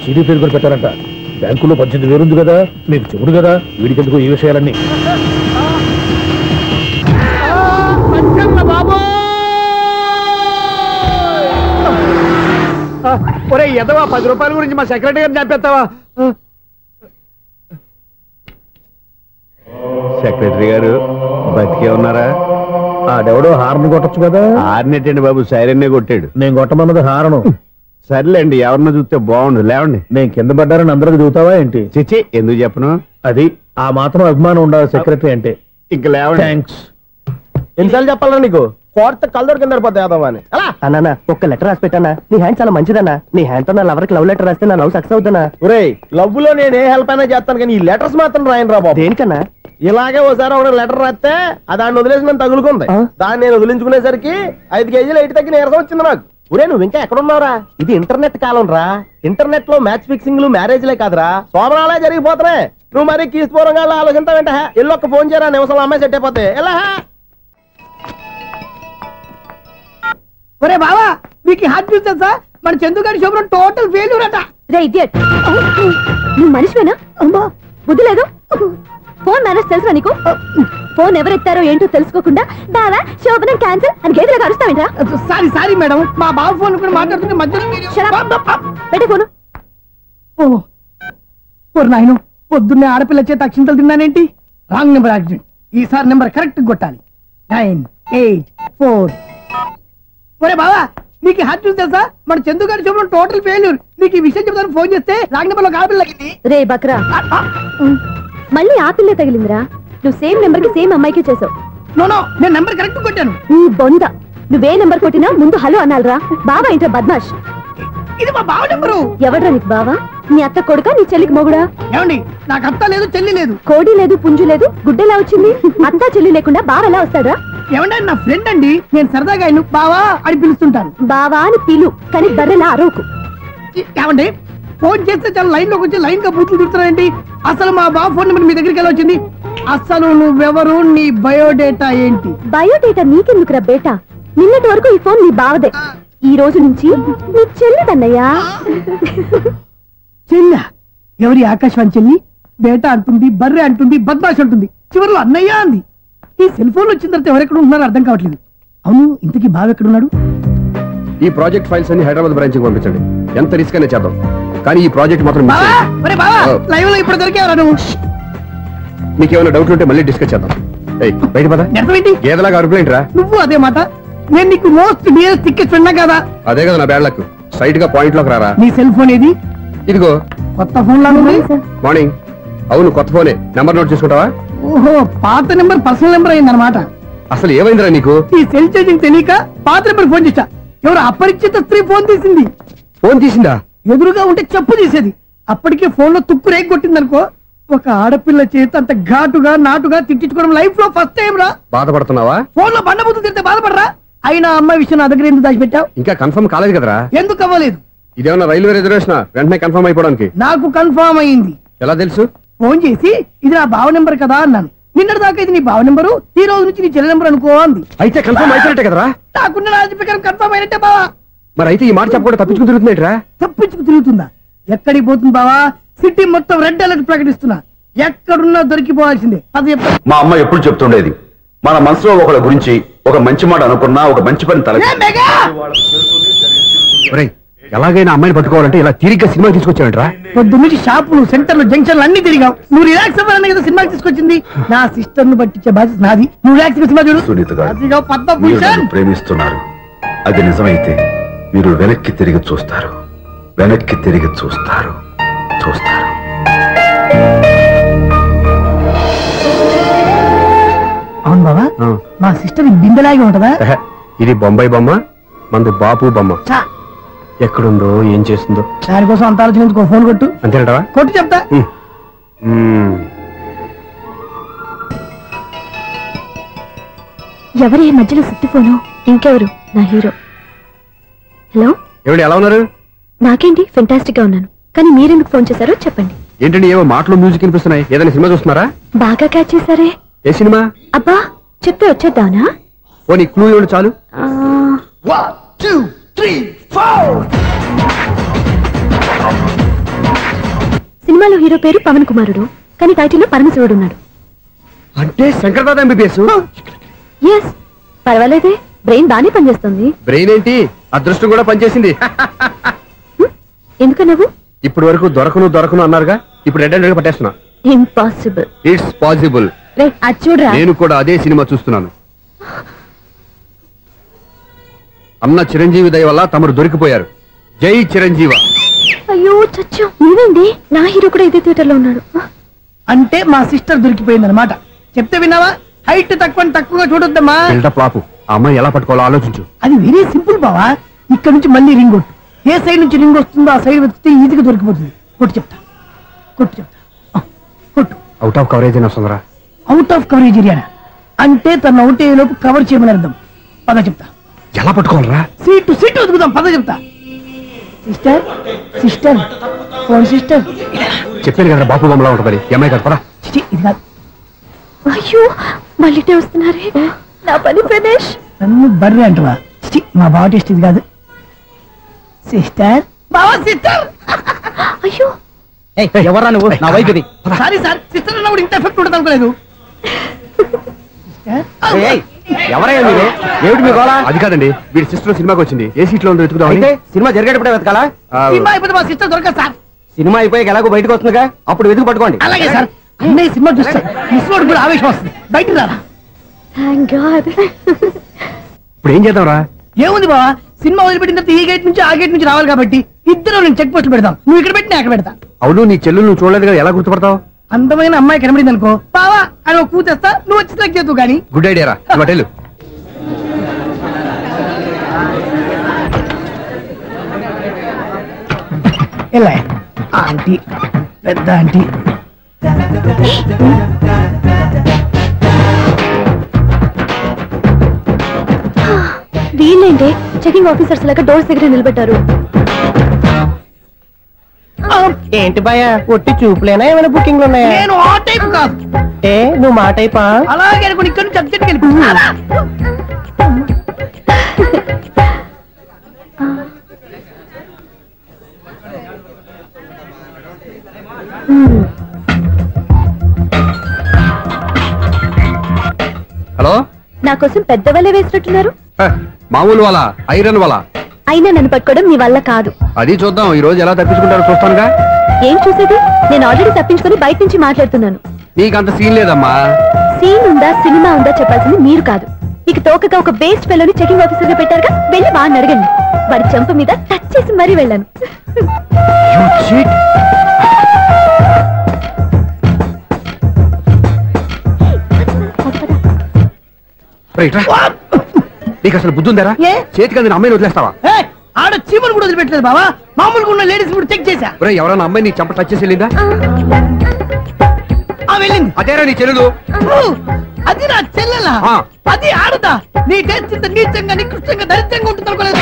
[SPEAKER 6] సీడీ ప్లేయర్ కూడా పెట్టారంట. బ్యాంకులో 18,000 ఉంది కదా, మీకు చెవుడు కదా, వీడికెందుకు ఈ విషయాలన్నీ?
[SPEAKER 3] ఒరే ఎదవా, 10 రూపాయల గురించి మా సెక్రటరీ గారిని చంపేస్తావా? సెక్రటరీ గారు బతికే ఉన్నారా?
[SPEAKER 6] ఆడెవడో హార్న్ కొట్టచ్చు కదా.
[SPEAKER 3] హార్న్ ఏంటండి బాబు, సైరన్నే కొట్టాడు.
[SPEAKER 6] నేను కొట్టమన్నది హారను.
[SPEAKER 3] సర్లేండి, ఎవరినో చూస్తే బాగుండు. లేవండి.
[SPEAKER 6] నేను కింద పడ్డారని అందరికి చూతావా ఏంటి?
[SPEAKER 3] చిచ్చి, ఎందుకు చెప్పను?
[SPEAKER 6] అది ఆ మాత్రం అభిమానం ఉండాలి సెక్రటరీ అంటే.
[SPEAKER 3] ఇంక లేవండి.
[SPEAKER 6] థ్యాంక్స్.
[SPEAKER 4] ఎన్నిసార్లు చెప్పాలా నీకు? కోర్టు కలదోడు కింద పోతాయి. అన్నా ఒక్క లెటర్ రాసి పెట్టానా? నీ హ్యాండ్ చాలా మంచిదన్నా. నీ హ్యాండ్ తో నా లవర్కి లవ్ లెటర్ రాస్తే నా లవ్ సక్సెస్ అవుతానా? ఒరే, లవ్ లో నేను ఏ హెల్ప్ అయినా చేస్తాను, కానీ ఈ లెటర్స్ మాత్రం రాయను రా బాబు. దేనికన్నా? ఇలాగే ఓసారి ఒక లెటర్ రాస్తే దాన్ని వదిలేసి నన్ను తగులుకుంది. దాన్ని నేను వదిలించుకునేసరికి 5 కేజీలు ఎయిట్ తగ్గి నీరసం వచ్చింది నాకు. ఒరే నువ్వు ఇంకా ఎక్కడున్నావురా? ఇది ఇంటర్నెట్ కాలం రా. ఇంటర్నెట్ లో మ్యాచ్ ఫిక్సింగ్లు మ్యారేజ్లే కాదురా, సోమనాలే జరిగిపోతున్నాయి. నువ్వు మరి కీస్పూరంగా ఆలోచించావేంట? ఎల్లొక్క ఫోన్ చేయరా, నిమిషంలో అమ్మాయి సెట్ అయిపోతే. ఎలా
[SPEAKER 2] ఒరే బావా, మీకు హార్ట్ న్యూస్ తెలుసా? మన చందుగారి శుభ్రం టోటల్ ఫెయిల్యూర్ అట.
[SPEAKER 5] రే ఇడియట్, నువ్వు మనిషివేనా? బుద్ధి లేదు. ఫోన్ మేనేజ్ తెలుసా నీకు? ఫోన్ ఎవరెత్తారో ఏంటో తెలుసుకోకుండా బావా శోభనం క్యాన్సిల్ అని గేదెలకు అరుస్తావేంట్రా?
[SPEAKER 2] సారీ సారీ మేడం, మా బావ ఫోన్ కూడా మాట్లాడుతుంటే మధ్యలో
[SPEAKER 5] పెట్టే ఫోను.
[SPEAKER 2] ఓ నాయను, పొద్దున్నే ఆడపిల్ల చేత అక్షింతలు తిన్నానేంటి? Wrong number accident. ఈసారి నెంబర్ కరెక్ట్ కొట్టాలి. 984. ఒరే బావా, నీకు హార్ట్ న్యూస్ తెలుసా? మన చందు గారి శుభ్రం టోటల్ ఫెయిల్యూర్. నీకు ఈ విషయం చెప్తాను ఫోన్ చేస్తే రాంగ్ నెంబర్ లో ఆడపిల్ల తగ్గింది.
[SPEAKER 5] రే బక్రా, మళ్ళీ ఆ పిల్లే తగిలిందిరా. నువ్వు సేమ్ నెంబర్ కి సేమ్ అమ్మాయికే చేసావు.
[SPEAKER 2] నో, నేను నెంబర్ కరెక్ట్ కొట్టాను.
[SPEAKER 5] నీ బొంద, నువ్వే నెంబర్ కొట్టినా ముందు హలో అనాలిరా. బావా ఇంట్లో బద్మాష్.
[SPEAKER 2] ఇది మా బావ నెంబరు.
[SPEAKER 5] ఎవడ్రా నీకు బావా? నీ అత్త కొడుక, నీ చెల్లికి మొగుడా?
[SPEAKER 2] ఏమండి, నాకు అత్త లేదు, చెల్లి లేదు.
[SPEAKER 5] కోడి లేదు, పుంజు లేదు, గుడ్డెలా వచ్చింది? అత్త చెల్లి లేకుండా బావ ఎలా వస్తాడా?
[SPEAKER 2] ఏమండి, నా ఫ్రెండ్ అండి, నేను సరదాగా ఆయన బావా అని పిలుస్తుంటాను.
[SPEAKER 5] బావా అని పిలు, కానీ బర్రెలా అరవకు.
[SPEAKER 2] ఏమండి, ఫోన్ చేస్తే చాలా లైన్ లోకి వచ్చి లైన్ గా బూతులు తిడుతున్నాయండి. అసలు మా బావ ఫోన్ నెంబర్ మీ దగ్గరికి ఎలా వచ్చింది? అసలు నువ్వెవరు, నీ బయోడేటా ఏంటి?
[SPEAKER 5] బయోడేటా నీకెందుకురా బేటా? నిన్నటి వరకు ఈ ఫోన్ నీ బావదే, ఈ రోజు నుంచి నీ చెల్లిదన్నయ్యా.
[SPEAKER 2] చెల్ల? ఎవరి ఆకాశవాణి చెల్లి? బేటా అంటుంది, బర్రె అంటుంది, బద్మాష్ అంటుంది, చివరిలో అన్నయ్య అంది. ఈ సెల్ ఫోన్ వచ్చిన తర్వాత ఎవరెక్కడ ఉంటున్నారో అర్థం కావట్లేదు. అవును, ఇంతకీ బావ ఎక్కడున్నాడు?
[SPEAKER 7] ఈ ప్రాజెక్ట్ ఫైల్స్ అన్ని హైదరాబాద్ బ్రాంచ్ కి పంపించండి. ఎంత రిస్క్ అయినా చేద్దాం, కానీ ఈ ప్రాజెక్ట్ మాత్రం
[SPEAKER 2] లైవ్ లో ఇప్పుడు దొరికేవరా నువ్వు?
[SPEAKER 7] నీకేమైనా డౌట్ ఉంటే మళ్ళీ డిస్కస్ చేద్దాం. బయట పద. ఏదలాగా అరుపులేంటి రా
[SPEAKER 2] నువ్వు? అదే మాట, నేను నీకు మోస్ట్ డియరెస్ట్ టికెట్ ఫ్రెండ్ కదా.
[SPEAKER 7] అదే కదా నా బ్యాడ్ లక్. స్ట్రైట్ గా పాయింట్ లోకి రారా.
[SPEAKER 2] నీ సెల్ ఫోన్ ఏది?
[SPEAKER 7] ఇదిగో
[SPEAKER 2] కొత్త ఫోన్ లా ఉంది.
[SPEAKER 7] మార్నింగ్. అవును, కొత్త ఫోనే. నెంబర్ నోట్ చేసుకుంటావా?
[SPEAKER 2] ఓహో, పాత నెంబర్ పర్సనల్ నెంబర్ అయిందన్నమాట.
[SPEAKER 7] అసలు ఏమైందిరా నీకు?
[SPEAKER 2] ఈ సెల్ ఛార్జింగ్ తెలియక పాత నెంబర్ ఫోన్ చేశా. ఎవరు అపరిచిత స్త్రీ ఫోన్ తీసింది.
[SPEAKER 7] ఫోన్ తీసిందా?
[SPEAKER 2] ఎదురుగా ఉంటే చెప్పు తీసేది. అప్పటికే ఫోన్ లో తుక్కు రేగి కొట్టిందనుకో. ఒక ఆడపిల్ల చేత అంత ఘాటుగా నాటుగా తిట్టించుకోవడం లైఫ్ లో ఫస్ట్ టైం రా.
[SPEAKER 7] బాధపడుతున్నావా?
[SPEAKER 2] ఫోన్ లో బండబుద్ధి తింటే బాధపడరా? అయినా అమ్మాయి విషయం నా దగ్గర ఎందుకు దాచిపెట్టావు?
[SPEAKER 7] ఇంకా కన్ఫర్మ్ కాలేదు కదరా.
[SPEAKER 2] ఎందుకు అవ్వలేదు?
[SPEAKER 7] ఇదేమన్నా రైల్వే రిజర్వేషన్? వెంటనే కన్ఫర్మ్ అయిపోవడానికి.
[SPEAKER 2] నాకు కన్ఫర్మ్ అయింది.
[SPEAKER 7] ఎలా తెలుసు?
[SPEAKER 2] ఫోన్ చేసి ఇది నా బావ నెంబర్ కదా అన్నాను. నిన్నటి దాకా ఇది నీ బావ నెంబరు, ఈ రోజు నుంచి నీ చెల్లి నెంబర్ అనుకో అంది.
[SPEAKER 7] అయితే కన్ఫర్మ్ అయిపోయినట్టే కదరా?
[SPEAKER 2] నాకున్న రాజు ప్రకారం కన్ఫర్మ్ అయినట్టే బావా.
[SPEAKER 7] మరి అయితే ఈ మాట చెప్పకుండా తప్పించుకు తిరుగుతున్నట్రా?
[SPEAKER 2] తప్పించుకు తిరుగుతుందా? ఎక్కడికి పోతుంది బావా? సిటీ మొత్తం రెడ్ అలర్ట్ ప్రకటిస్తున్నా. ఎక్కడున్నా దొరికిపోవాల్సిందే. అది
[SPEAKER 11] మా అమ్మ ఎప్పుడు చెప్తుండేది, మన మనసులో ఒకళ్ళ గురించి ఒక మంచి మాట అనుకున్నా ఒక మంచి పని తల.
[SPEAKER 7] ఎలాగైనా అమ్మాయిని పట్టుకోవాలంటే ఇలా తిరిగి సినిమా తీసుకొచ్చాడంట్రా.
[SPEAKER 2] పొద్దు నుంచి షాపులు, సెంటర్లు, జంక్షన్లు అన్ని తిరిగావు. నువ్వు రిలాక్స్ అవ్వాలని కదా సినిమాకి తీసుకొచ్చింది. నా సిస్టర్ ను పట్టించే బాధ్యత నాది. నువ్వు రిలాక్స్ సినిమా చూడు.
[SPEAKER 11] సునీత గారు, మీరు
[SPEAKER 2] పద్మభూషణ్
[SPEAKER 11] నన్ను ప్రేమిస్తున్నారు. అది నిజమైతే మీరు వెనక్కి తిరిగి చూస్తారు, వెనక్కి తిరిగి చూస్తారు, చూస్తారు.
[SPEAKER 2] అవును బాబా, మా సిస్టర్ బిందెలాగే ఉంటదా?
[SPEAKER 7] ఇది బొంబాయి బొమ్మ, మంది బాపు బొమ్మ. ఎక్కడుందో ఏం చేస్తుందో
[SPEAKER 2] దానికోసం అంత ఆలోచించుకో. ఫోన్ కొట్టు.
[SPEAKER 7] అంతేనటవా?
[SPEAKER 2] కొట్టు చెప్తా.
[SPEAKER 5] ఎవరి మధ్యలో సుత్తి ఫోను? ఇంకెవరు? నా హీరో. హలో,
[SPEAKER 7] ఎవరు? ఎలా ఉన్నారు?
[SPEAKER 5] నాకేంటి, ఫెంటాస్టిక్ గా ఉన్నాను. కానీ మీరెందుకు ఫోన్ చేశారో చెప్పండి.
[SPEAKER 7] ఏంటండి ఏవో మాటలు మ్యూజిక్ వినిపిస్తున్నాయి? ఏదైనా సినిమా చూస్తున్నారా?
[SPEAKER 5] బాగా క్యాచ్ చేశారే.
[SPEAKER 7] ఏ సినిమా?
[SPEAKER 5] అబ్బా, చెప్తే వచ్చేద్దానా?
[SPEAKER 7] ఓ నీ క్లూ ఇవ్వండి చాలు.
[SPEAKER 2] 1 2 3 4.
[SPEAKER 5] సినిమాలో హీరో పేరు పవన్ కుమారుడు, కానీ టైటిల్లో పరమశివుడు ఉన్నాడు.
[SPEAKER 7] అంటే శంకర్దాద ఎంబీబీఎస్.
[SPEAKER 5] ఎస్, పర్వాలేదే, బ్రెయిన్ బానే పనిచేస్తుంది.
[SPEAKER 7] బ్రెయిన్ ఏంటి, అదృష్టం కూడా పనిచేసింది.
[SPEAKER 5] ఎందుకన్నావు?
[SPEAKER 7] ఇప్పటి వరకు దొరకను అన్నారుగా, ఇప్పుడు రెడ్ అండ్ పట్టేస్తున్నా.
[SPEAKER 5] ఇంపాసిబుల్.
[SPEAKER 7] It's possible.
[SPEAKER 5] అది చూడరా.
[SPEAKER 7] నేను కూడా అదే సినిమా చూస్తున్నాను. అన్న చిరంజీవి దయ వల్ల తమరు దొరికిపోయారు. జై చిరంజీవ.
[SPEAKER 5] అయ్యో చచ్చా, నీవేంటి? నా హీరో కూడా ఇదే థియేటర్ లో ఉన్నాడు.
[SPEAKER 2] అంటే మా సిస్టర్ దొరికిపోయింది అనమాట. చెప్తే విన్నావా? హైట్ తక్కువగా చూడొద్దమ్మా.
[SPEAKER 7] పాపు, ఆ అమ్మాయి ఎలా పట్టుకోవాలో ఆలోచించు.
[SPEAKER 2] అది వెరీ సింపుల్ బావా. ఇక్కడ నుంచి మళ్ళీ రింగ్ కొట్టు. ఏ సైడ్ నుంచి రింగ్ వస్తుందో ఆ సైడ్ వస్తే ఈజీగా దొరికిపోతుంది. కొట్టు చెప్తా. కొట్టు.
[SPEAKER 7] అవుట్ ఆఫ్ కవరేజ్ అయినా వస్తుందరా?
[SPEAKER 2] అవుట్ ఆఫ్ కవరేజ్ ఏరియా అంటే తన అవుట్ అయ్యే లోపు కవర్ చేయమని అర్థం. పద చెప్తా.
[SPEAKER 7] ఎలా పట్టుకోవాలరా?
[SPEAKER 2] సీటు సీటు వెతుకుదాం, పద చెప్తా. Sister sister phone sister.
[SPEAKER 7] చెప్పాను కదా బాపు బొమ్మలా ఉంటుంది. అమ్మాయి కాదు పరా.
[SPEAKER 2] ఇది కాదు.
[SPEAKER 5] అయ్యో మళ్ళీ వస్తున్నారే. నా పని ప్రదేశ్.
[SPEAKER 2] నన్ను బర్రె అంటవా? మా బావ టేస్ట్ ఇది కాదు. సిస్టర్ బావా సిస్టర్.
[SPEAKER 5] అయ్యో
[SPEAKER 4] ఎవరా నువ్వు? నా వైపు ఇది.
[SPEAKER 2] సారీ సార్, సిస్టర్ అన్నప్పుడు ఇంత ఎఫెక్ట్ ఉంటుంది అనుకోలేదు.
[SPEAKER 4] ఎవరైనా మీరే? ఏమిటి మీ గోళ?
[SPEAKER 7] అది కాదండి, వీడి సిస్టర్ సినిమాకి వచ్చింది. ఏ సీట్ లో ఉందో వెతుకుదాం.
[SPEAKER 4] అయితే సినిమా జరిగేటప్పుడే వెతకాలా?
[SPEAKER 2] సినిమా అయిపోతే మా సిస్టర్ దొరకదు సార్.
[SPEAKER 4] సినిమా అయిపోయాక ఎలాగో బయటకు వస్తుందిగా, అప్పుడు వెతుకు పట్టుకోండి.
[SPEAKER 2] అలాగే సార్. అన్నయ్య సినిమా చూస్తారు, మిస్లోడు కూడా ఆవేశం వస్తుంది. బయటకు రారా.
[SPEAKER 5] Thank God.
[SPEAKER 7] ఇప్పుడు ఏం చేద్దాం రా?
[SPEAKER 2] ఏముంది బావా, సినిమా వదిలిపెట్టిన తర్వాత ఈ గేట్ నుంచి ఆ గేట్ నుంచి రావాలి కాబట్టి ఇద్దరు నేను చెక్ పోస్ట్ పెడతాం. నువ్వు ఇక్కడ పెట్టి నేను అక్కడ పెడతా.
[SPEAKER 7] అవును, నీ చెల్లు నువ్వు చూడలేదు కదా, ఎలా గుర్తుపడతావు?
[SPEAKER 2] అందమైన అమ్మాయి కనబడింది అనుకో, బావా అని ఒక కూతేస్తా, నువ్వు వచ్చి సెలెక్ట్ చేద్దు. కానీ
[SPEAKER 7] గుడ్ ఐడియా రా. హోటల్
[SPEAKER 2] ఎలా ఆంటీ, పెద్ద ఆంటీ.
[SPEAKER 5] వీళ్ళేంటి చెకింగ్ ఆఫీసర్స్ లాగా డోర్స్ దగ్గర నిలబెట్టారు.
[SPEAKER 4] ఏంటి భయ, ఒట్టి చూపులేనా ఏమైనా బుకింగ్లు ఉన్నాయా?
[SPEAKER 2] నేను ఆ టైప్ కాదు.
[SPEAKER 4] నువ్వు మా టైపా?
[SPEAKER 2] అలాగే అనుకుని ఇక్కడ నుంచి అర్జెంట్కి వెళ్ళిపో.
[SPEAKER 7] హలో,
[SPEAKER 5] నా కోసం పెద్ద వలే వేసినట్టున్నారు.
[SPEAKER 7] మామూలు వాళ్ళ ఐరన్ వాళ్ళ.
[SPEAKER 5] అయినా నన్ను పట్టుకోవడం మీ వల్ల కాదు.
[SPEAKER 7] అది చూద్దాం, ఈ రోజు ఎలా తప్పించుకుంటారో చూస్తానుగా.
[SPEAKER 5] ఏం చూసేది? నేను ఆల్రెడీ తప్పించుకొని బయట నుంచి మాట్లాడుతున్నాను.
[SPEAKER 7] నీకంత సీన్ లేదమ్మా.
[SPEAKER 5] సీన్ ఉందా సినిమా ఉందా చెప్పాల్సింది మీరు కాదు. మీకు తోకగా ఒక బేస్ట్ ఫెలోని చెకింగ్ ఆఫీసర్ గా పెట్టారుగా, వెళ్ళి వాడిని అడగండి. వాడి చెంప మీద టచ్ చేసి మరీ వెళ్ళాను.
[SPEAKER 7] నీకు అసలు బుద్ధి ఉందారా? చేతికి అందిన అమ్మాయిని వదిలేస్తావా?
[SPEAKER 2] ఆడ చీమలు కూడా వదిలిపెట్టలేదు బావా. మామూలుగా ఉన్న లేడీస్ కూడా చెక్ చేశా.
[SPEAKER 7] ఎవరైనా అమ్మాయి నీ చంప టచ్ చేసి వెళ్ళిందా?
[SPEAKER 2] వెళ్ళింది.
[SPEAKER 7] అదేరా నీ చెల్లెలు?
[SPEAKER 2] అది నా చెల్లెలా? అది ఆడదా? నీ టేస్ట్ ఇంత నీచంగా నికృష్టంగా దరిద్రంగా ఉంటుంది అనుకోలేదు.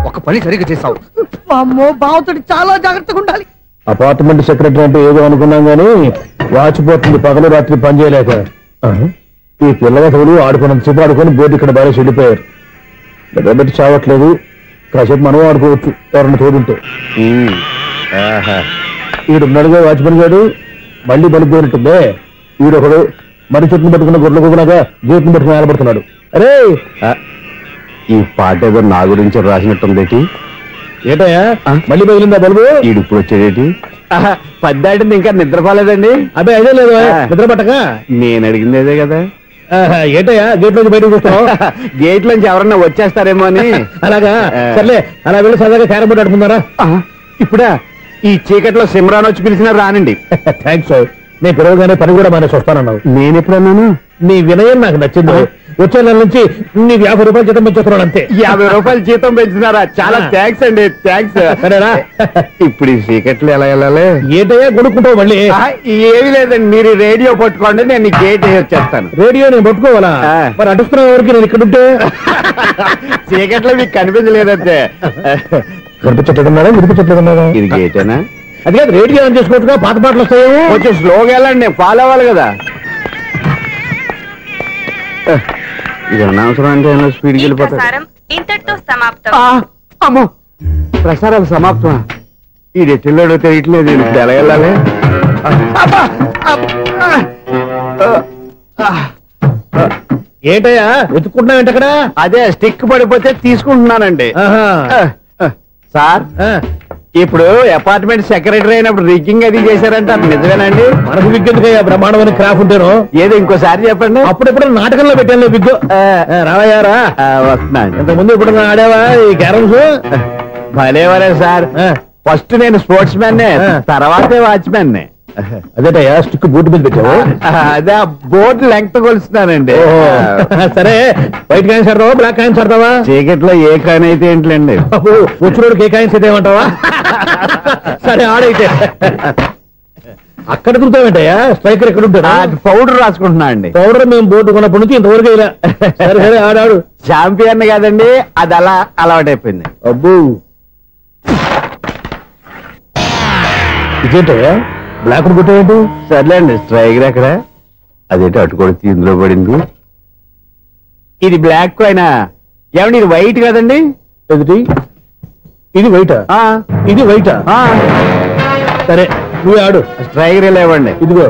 [SPEAKER 7] ఒక పని సరిగ్గా చేస్తావు.
[SPEAKER 2] అమ్మో, బావతోటి చాలా జాగ్రత్తగా ఉండాలి.
[SPEAKER 6] అపార్ట్మెంట్ సెక్రటరీ అంటే ఏదో అనుకున్నాం గానీ వాచిపోతుంది పగలు రాత్రి పని చేయలేక. ఈ పిల్లగతులు ఆడుకున్నంత సేపు ఆడుకొని బోర్డు ఇక్కడ బాగా చెడిపోయారు. నిద్రబెట్టి చావట్లేదు. కాసేపు మనం ఆడుకోవచ్చు ఎవరన్నా తోడుంటే. ఈడున్నాడుగా వాచ్మెన్ గారు, మళ్ళీ బలిపోయినట్టుందే. ఈడొకడు మరి చెట్టును పట్టుకున్న గొడ్ల కుక్కలాగా గేట్ను పట్టుకుని ఆడబడుతున్నాడు. అరే,
[SPEAKER 3] ఈ పాట ఏదో నా గురించి రాసినట్టుంది.
[SPEAKER 6] ఏటయ్యా మళ్ళీ బదిలిందా బల్బు?
[SPEAKER 3] ఈడిప్పుడు వచ్చేదేటి? పద్దాటింది ఇంకా నిద్రపోలేదండి.
[SPEAKER 6] అదే అదే లేదు నిద్ర పట్టక.
[SPEAKER 3] నేను అడిగింది అదే కదా.
[SPEAKER 6] ఏటయ్యా గేట్ నుంచి బయటకు చూస్తావు?
[SPEAKER 3] గేట్ నుంచి ఎవరన్నా వచ్చేస్తారేమో అని.
[SPEAKER 6] అలాగా, సర్లే అలా వెళ్ళి సరదాగా క్యారం బోర్డు ఆడుకున్నారా?
[SPEAKER 3] ఇప్పుడా ఈ చీకట్లో సిమ్రాన్ వచ్చి పిలిచినా రానండి.
[SPEAKER 6] థ్యాంక్స్. నేను పిలవగానే పని కూడా మానేసి వస్తానన్నావు.
[SPEAKER 3] నేను ఎప్పుడన్నాను?
[SPEAKER 6] నీ వినయం నాకు నచ్చింది. వచ్చే నెల నుంచి నీకు 50 రూపాయలు జీతం పెంచుతున్నాను అంతే.
[SPEAKER 3] 50 రూపాయలు జీతం పెంచుతున్నారా? చాలా థ్యాంక్స్ అండి. థ్యాంక్స్.
[SPEAKER 6] సరేనా?
[SPEAKER 3] ఇప్పుడు ఈ చీకట్లు ఎలా వెళ్ళాలి?
[SPEAKER 6] ఏంటయ్యా కొనుక్కుంటావు మళ్ళీ?
[SPEAKER 3] ఏమి లేదండి, మీరు రేడియో పట్టుకోండి, నేను గేట్ వచ్చేస్తాను.
[SPEAKER 6] రేడియో నేను పట్టుకోవాలా? మరి అడుస్తున్న వరకు నేను ఇక్కడ ఉంటే
[SPEAKER 3] చీకట్లో మీకు కనిపించలేదంటే.
[SPEAKER 6] కనిపించట్లేదన్నారా వినిపించట్లేదన్నారా?
[SPEAKER 3] ఇది గేటేనా?
[SPEAKER 6] అది కాదు, రేడియో ఆన్ చేసుకోవచ్చుగా, పాత పాటలు వస్తాయేమో.
[SPEAKER 3] కొంచెం స్లోగా వెళ్ళండి, నేను ఫాలో అవ్వాలి కదా. ఇది అనవసరం అంటే స్పీడ్కి వెళ్ళిపోతాడు.
[SPEAKER 12] ఇంతటితో సమాప్తం.
[SPEAKER 3] అమ్మో, ప్రసారాలు సమాప్తం. ఇది ఎట్టిల్లాడో తెలియట్లేదు. ఇప్పుడు ఎలా వెళ్ళాలి?
[SPEAKER 6] ఏంటయ్యా వెతుక్కుంటున్నావు ఏంటి అక్కడ?
[SPEAKER 3] అదే స్టిక్ పడిపోతే తీసుకుంటున్నానండి. సార్, ఇప్పుడు అపార్ట్మెంట్ సెక్రటరీ అయినప్పుడు రిగ్గింగ్ అది చేశారంటే అది నిజమేనండి?
[SPEAKER 6] మనకు విగ్గెందుకయ్యా, బ్రహ్మాండమైన క్రాఫ్ ఉంటాను.
[SPEAKER 3] ఏదో ఇంకోసారి చెప్పండి.
[SPEAKER 6] అప్పుడెప్పుడు నాటకంలో పెట్టాను విగ్గు. రావయ్యారా?
[SPEAKER 3] వస్తున్నాను.
[SPEAKER 6] ఇంతకుముందు ఇప్పుడు ఆడావా ఈ క్యారమ్స్?
[SPEAKER 3] భలేవరే సార్. ఫస్ట్ నేను స్పోర్ట్స్ మ్యాన్, తర్వాతే వాచ్మెన్.
[SPEAKER 6] అదేటయ్యా స్టిక్ బూట్ మీద పెట్టావు?
[SPEAKER 3] అదే బోర్డు లెంగ్త్ కొలుస్తున్నానండి.
[SPEAKER 6] సరే, వైట్ కాయిన్స్ ఆడతావా బ్లాక్ కాయిన్స్ ఆడతావా?
[SPEAKER 3] చీకట్లో ఏ కాయిన్ అయితే ఏంటండి,
[SPEAKER 6] వచ్చినోడికి ఏ కాయిన్స్ అయితే ఏమంటావా? సరే ఆడైతే. అక్కడ తిరుగుతావేంటయ్యా? స్ట్రైకర్ ఎక్కడ ఉంటాడా?
[SPEAKER 3] పౌడర్ రాసుకుంటున్నా అండి.
[SPEAKER 6] పౌడర్ మేము బోర్డు కొన్నప్పటి నుంచి ఇంతవరకు ఇలా. సరే సరే ఆడాడు.
[SPEAKER 3] ఛాంపియన్ కాదండి, అది అలా అలవాటైపోయింది.
[SPEAKER 6] అబ్బు ఇదేంటయ్యా బ్లాక్ కొట్టాయండి?
[SPEAKER 3] సర్లేండి, స్ట్రైకర్ ఎక్కడ? అదేంటి అటుకొడితే ఇందులో పడింది. ఇది బ్లాక్ అయినా ఏమండి, ఇది వైట్ కదండి?
[SPEAKER 6] ఎదుటి ఇది వైటా? ఇది వైటా? సరే నువ్వు ఆడు.
[SPEAKER 3] స్ట్రైకర్ ఇలా ఇవ్వండి.
[SPEAKER 6] ఇదిగో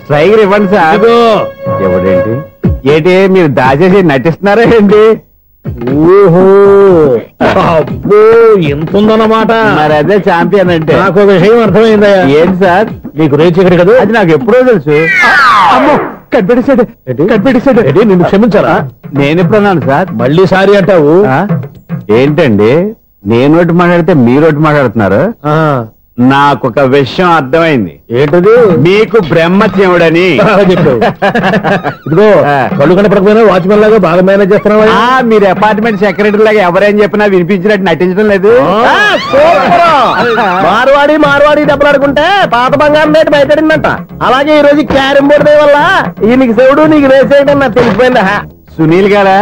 [SPEAKER 3] స్ట్రైకర్ ఇవ్వండి సార్. ఎవడేంటి ఏంటి మీరు దాచేసి నటిస్తున్నారా ఏంటి?
[SPEAKER 6] ఓహో అబ్బో ఎంత ఉందన్నమాట.
[SPEAKER 3] మరి అదే ఛాంపియన్ అంటే.
[SPEAKER 6] నాకు ఒక విషయం అర్థమైందయ్యా.
[SPEAKER 3] ఏంటి సార్?
[SPEAKER 6] నీకు రేచి ఇక్కడ కదా?
[SPEAKER 3] అది నాకు ఎప్పుడో తెలుసు. అమ్మో కనిపెట్టేశాడు, కనిపెట్టేశాడు.
[SPEAKER 6] నిన్ను క్షమించారా?
[SPEAKER 3] నేను ఎప్పుడన్నాను సార్?
[SPEAKER 6] మళ్ళీ సారీ అంటావు?
[SPEAKER 3] ఏంటండి నేను ఒకటి మాట్లాడితే మీరు ఒకటి మాట్లాడుతున్నారు. నాకు ఒక విషయం అర్థమైంది.
[SPEAKER 6] ఏంటది?
[SPEAKER 3] మీకు బ్రహ్మత్యముడని
[SPEAKER 6] చెప్పావు. ఇదిగో కళ్ళు కనపడకపోయినా వాచ్మెన్ లాగా బాగా మేనేజ్ చేస్తున్నావా?
[SPEAKER 3] మీరు అపార్ట్మెంట్ సెక్రటరీ లాగా ఎవరేం చెప్పినా వినిపించినట్టు నటించడం లేదు.
[SPEAKER 4] మార్వాడి దెబ్బలాడుకుంటే పాత బంగారం రేటు బయటడిందంట. అలాగే ఈ రోజు క్యారం బోర్డు దే వల్ల ఈయనకి శివుడు నీకు రేసేయడం నాకు తెలిసిపోయిందా?
[SPEAKER 3] సునీల్ గారా,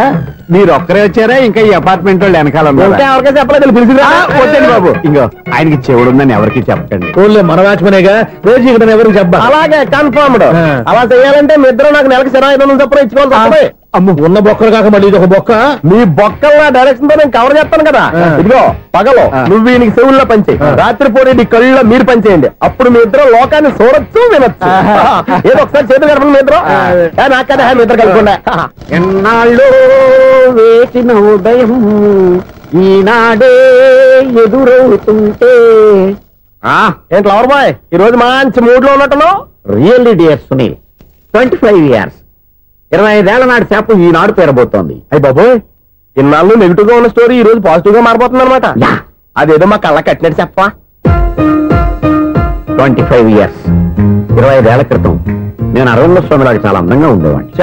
[SPEAKER 3] మీరు ఒక్కరే వచ్చారా? ఇంకా ఈ అపార్ట్మెంట్ వాళ్ళు వెనకాల
[SPEAKER 4] ఎవరికైనా చెప్పలేదు, పిలిచిరా.
[SPEAKER 3] వద్దండి బాబు, ఇంకో ఆయనకి చెవుడుందని ఎవరికి చెప్పకండి.
[SPEAKER 6] ఓన్లీ మన వాచ్మనేగా, రోజు ఇక్కడ ఎవరికి చెప్పా.
[SPEAKER 4] అలాగే కన్ఫర్మ్డ్. అలా చేయాలంటే మీ ఇద్దరు నాకు నెలకు 500 చొప్పున ఇచ్చుకోవాలి.
[SPEAKER 6] అమ్మ ఉన్న బొక్కలు కాక మళ్ళీ ఇది ఒక బొక్క.
[SPEAKER 4] మీ బొక్కల డైరెక్షన్ తో నేను కవర్ చేస్తాను కదా. ఇదిగో పగలో నువ్వు ఈయనకి చెవుల్లో పంచే, రాత్రిపూట నీ కళ్ళలో మీరు పనిచేయండి. అప్పుడు మీ ఇద్దరు లోకాన్ని చూడొచ్చు, వినొచ్చు. ఏదో ఒకసారి చేతులు కలపండి మీ ఇద్దరు. నాకు కదా మీ ఇద్దరు కలపకుండా.
[SPEAKER 3] ఎన్నాళ్ళు వేసిన ఉదయం ఈనాడే ఎదురవుతుంటే.
[SPEAKER 4] ఏంటి లవర్ బాయ్, ఈ రోజు మంచి మూడ్ లో ఉన్నట్టున్నావు?
[SPEAKER 9] రియల్లీ డియర్ సునీల్, 25 years 25 ఏళ్ల నాటి చేప ఈనాడు పేరబోతోంది.
[SPEAKER 4] అయ్యి బాబోయ్, ఇన్నాళ్ళు నెగిటివ్ గా ఉన్న స్టోరీ ఈ రోజు పాజిటివ్ గా మారిపోతుంది అనమాట. అదేదో మా కళ్ళ కట్టినట్టు చెప్పా.
[SPEAKER 9] 25 years 25 ఏళ్ల క్రితం నేను అరవింద స్వామి లాగా చాలా అందంగా ఉండేవాడిని.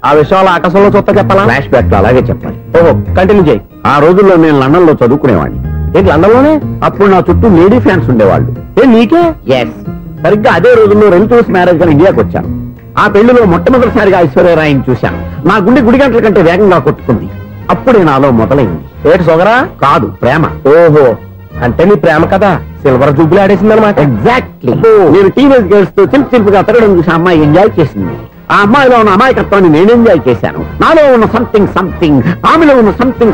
[SPEAKER 4] ఆ విషయాలు ఆకాశంలో చూస్తా చెప్పాలా?
[SPEAKER 9] ఫ్లాష్ బ్యాక్ లో అలాగే చెప్పాలి.
[SPEAKER 4] ఓహో, కంటిన్యూ చేయి.
[SPEAKER 9] ఆ రోజుల్లో నేను లండన్ లో చదువుకునేవాడిని.
[SPEAKER 4] ఏంటి లండన్ లోనే?
[SPEAKER 9] అప్పుడు నా చుట్టూ లేడీ ఫ్యాన్స్ ఉండేవాళ్ళు.
[SPEAKER 4] నీకే?
[SPEAKER 9] ఎస్, సరిగ్గా అదే రోజుల్లో రిలేటివ్స్ మ్యారేజ్ గా ఇండియాకి వచ్చాను. ఆ పెళ్లిలో మొట్టమొదటిసారిగా ఐశ్వర్యరాయని చూశాను. నా గుండె గుడి గంటల కంటే వేగంగా కొట్టుకుంది. అప్పుడే నాలో మొదలైంది.
[SPEAKER 4] ఏటి సొగరా?
[SPEAKER 9] కాదు, ప్రేమ.
[SPEAKER 4] ఓహో, అంటే నీ ప్రేమ కదా సిల్వర్ జూబ్లీ ఆడేసింది అనమాట.
[SPEAKER 9] ఎగ్జాక్ట్లీ. నేను టీనేజ్ గర్ల్స్ తో చిలుపుగా తిరగడం చూసి అమ్మాయి ఎంజాయ్ చేసింది. ఆ అమ్మాయిలో ఉన్న అమాయకత్వాన్ని నేను ఎంజాయ్ చేశాను. నాలో ఉన్న సంథింగ్ ఆమెలో ఉన్న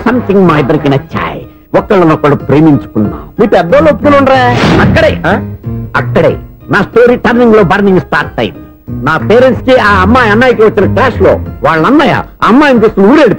[SPEAKER 9] సంథింగ్ మా ఇద్దరికి నచ్చాయి. ఒక్కళ్ళనొక్కడు ప్రేమించుకున్నాం.
[SPEAKER 4] మీ పెద్దోళ్ళు ఒప్పుకుని ఉండరా?
[SPEAKER 9] అక్కడే నా స్టోరీ టర్నింగ్ లో బర్నింగ్ స్టార్ట్ అయింది. నా పేరెంట్స్ కి ఆ అమ్మాయి అన్నయ్యకి వచ్చిన క్లాష్ లో వాళ్ళ అన్నయ్య అమ్మాయిని తీసుకుని ఊరేడు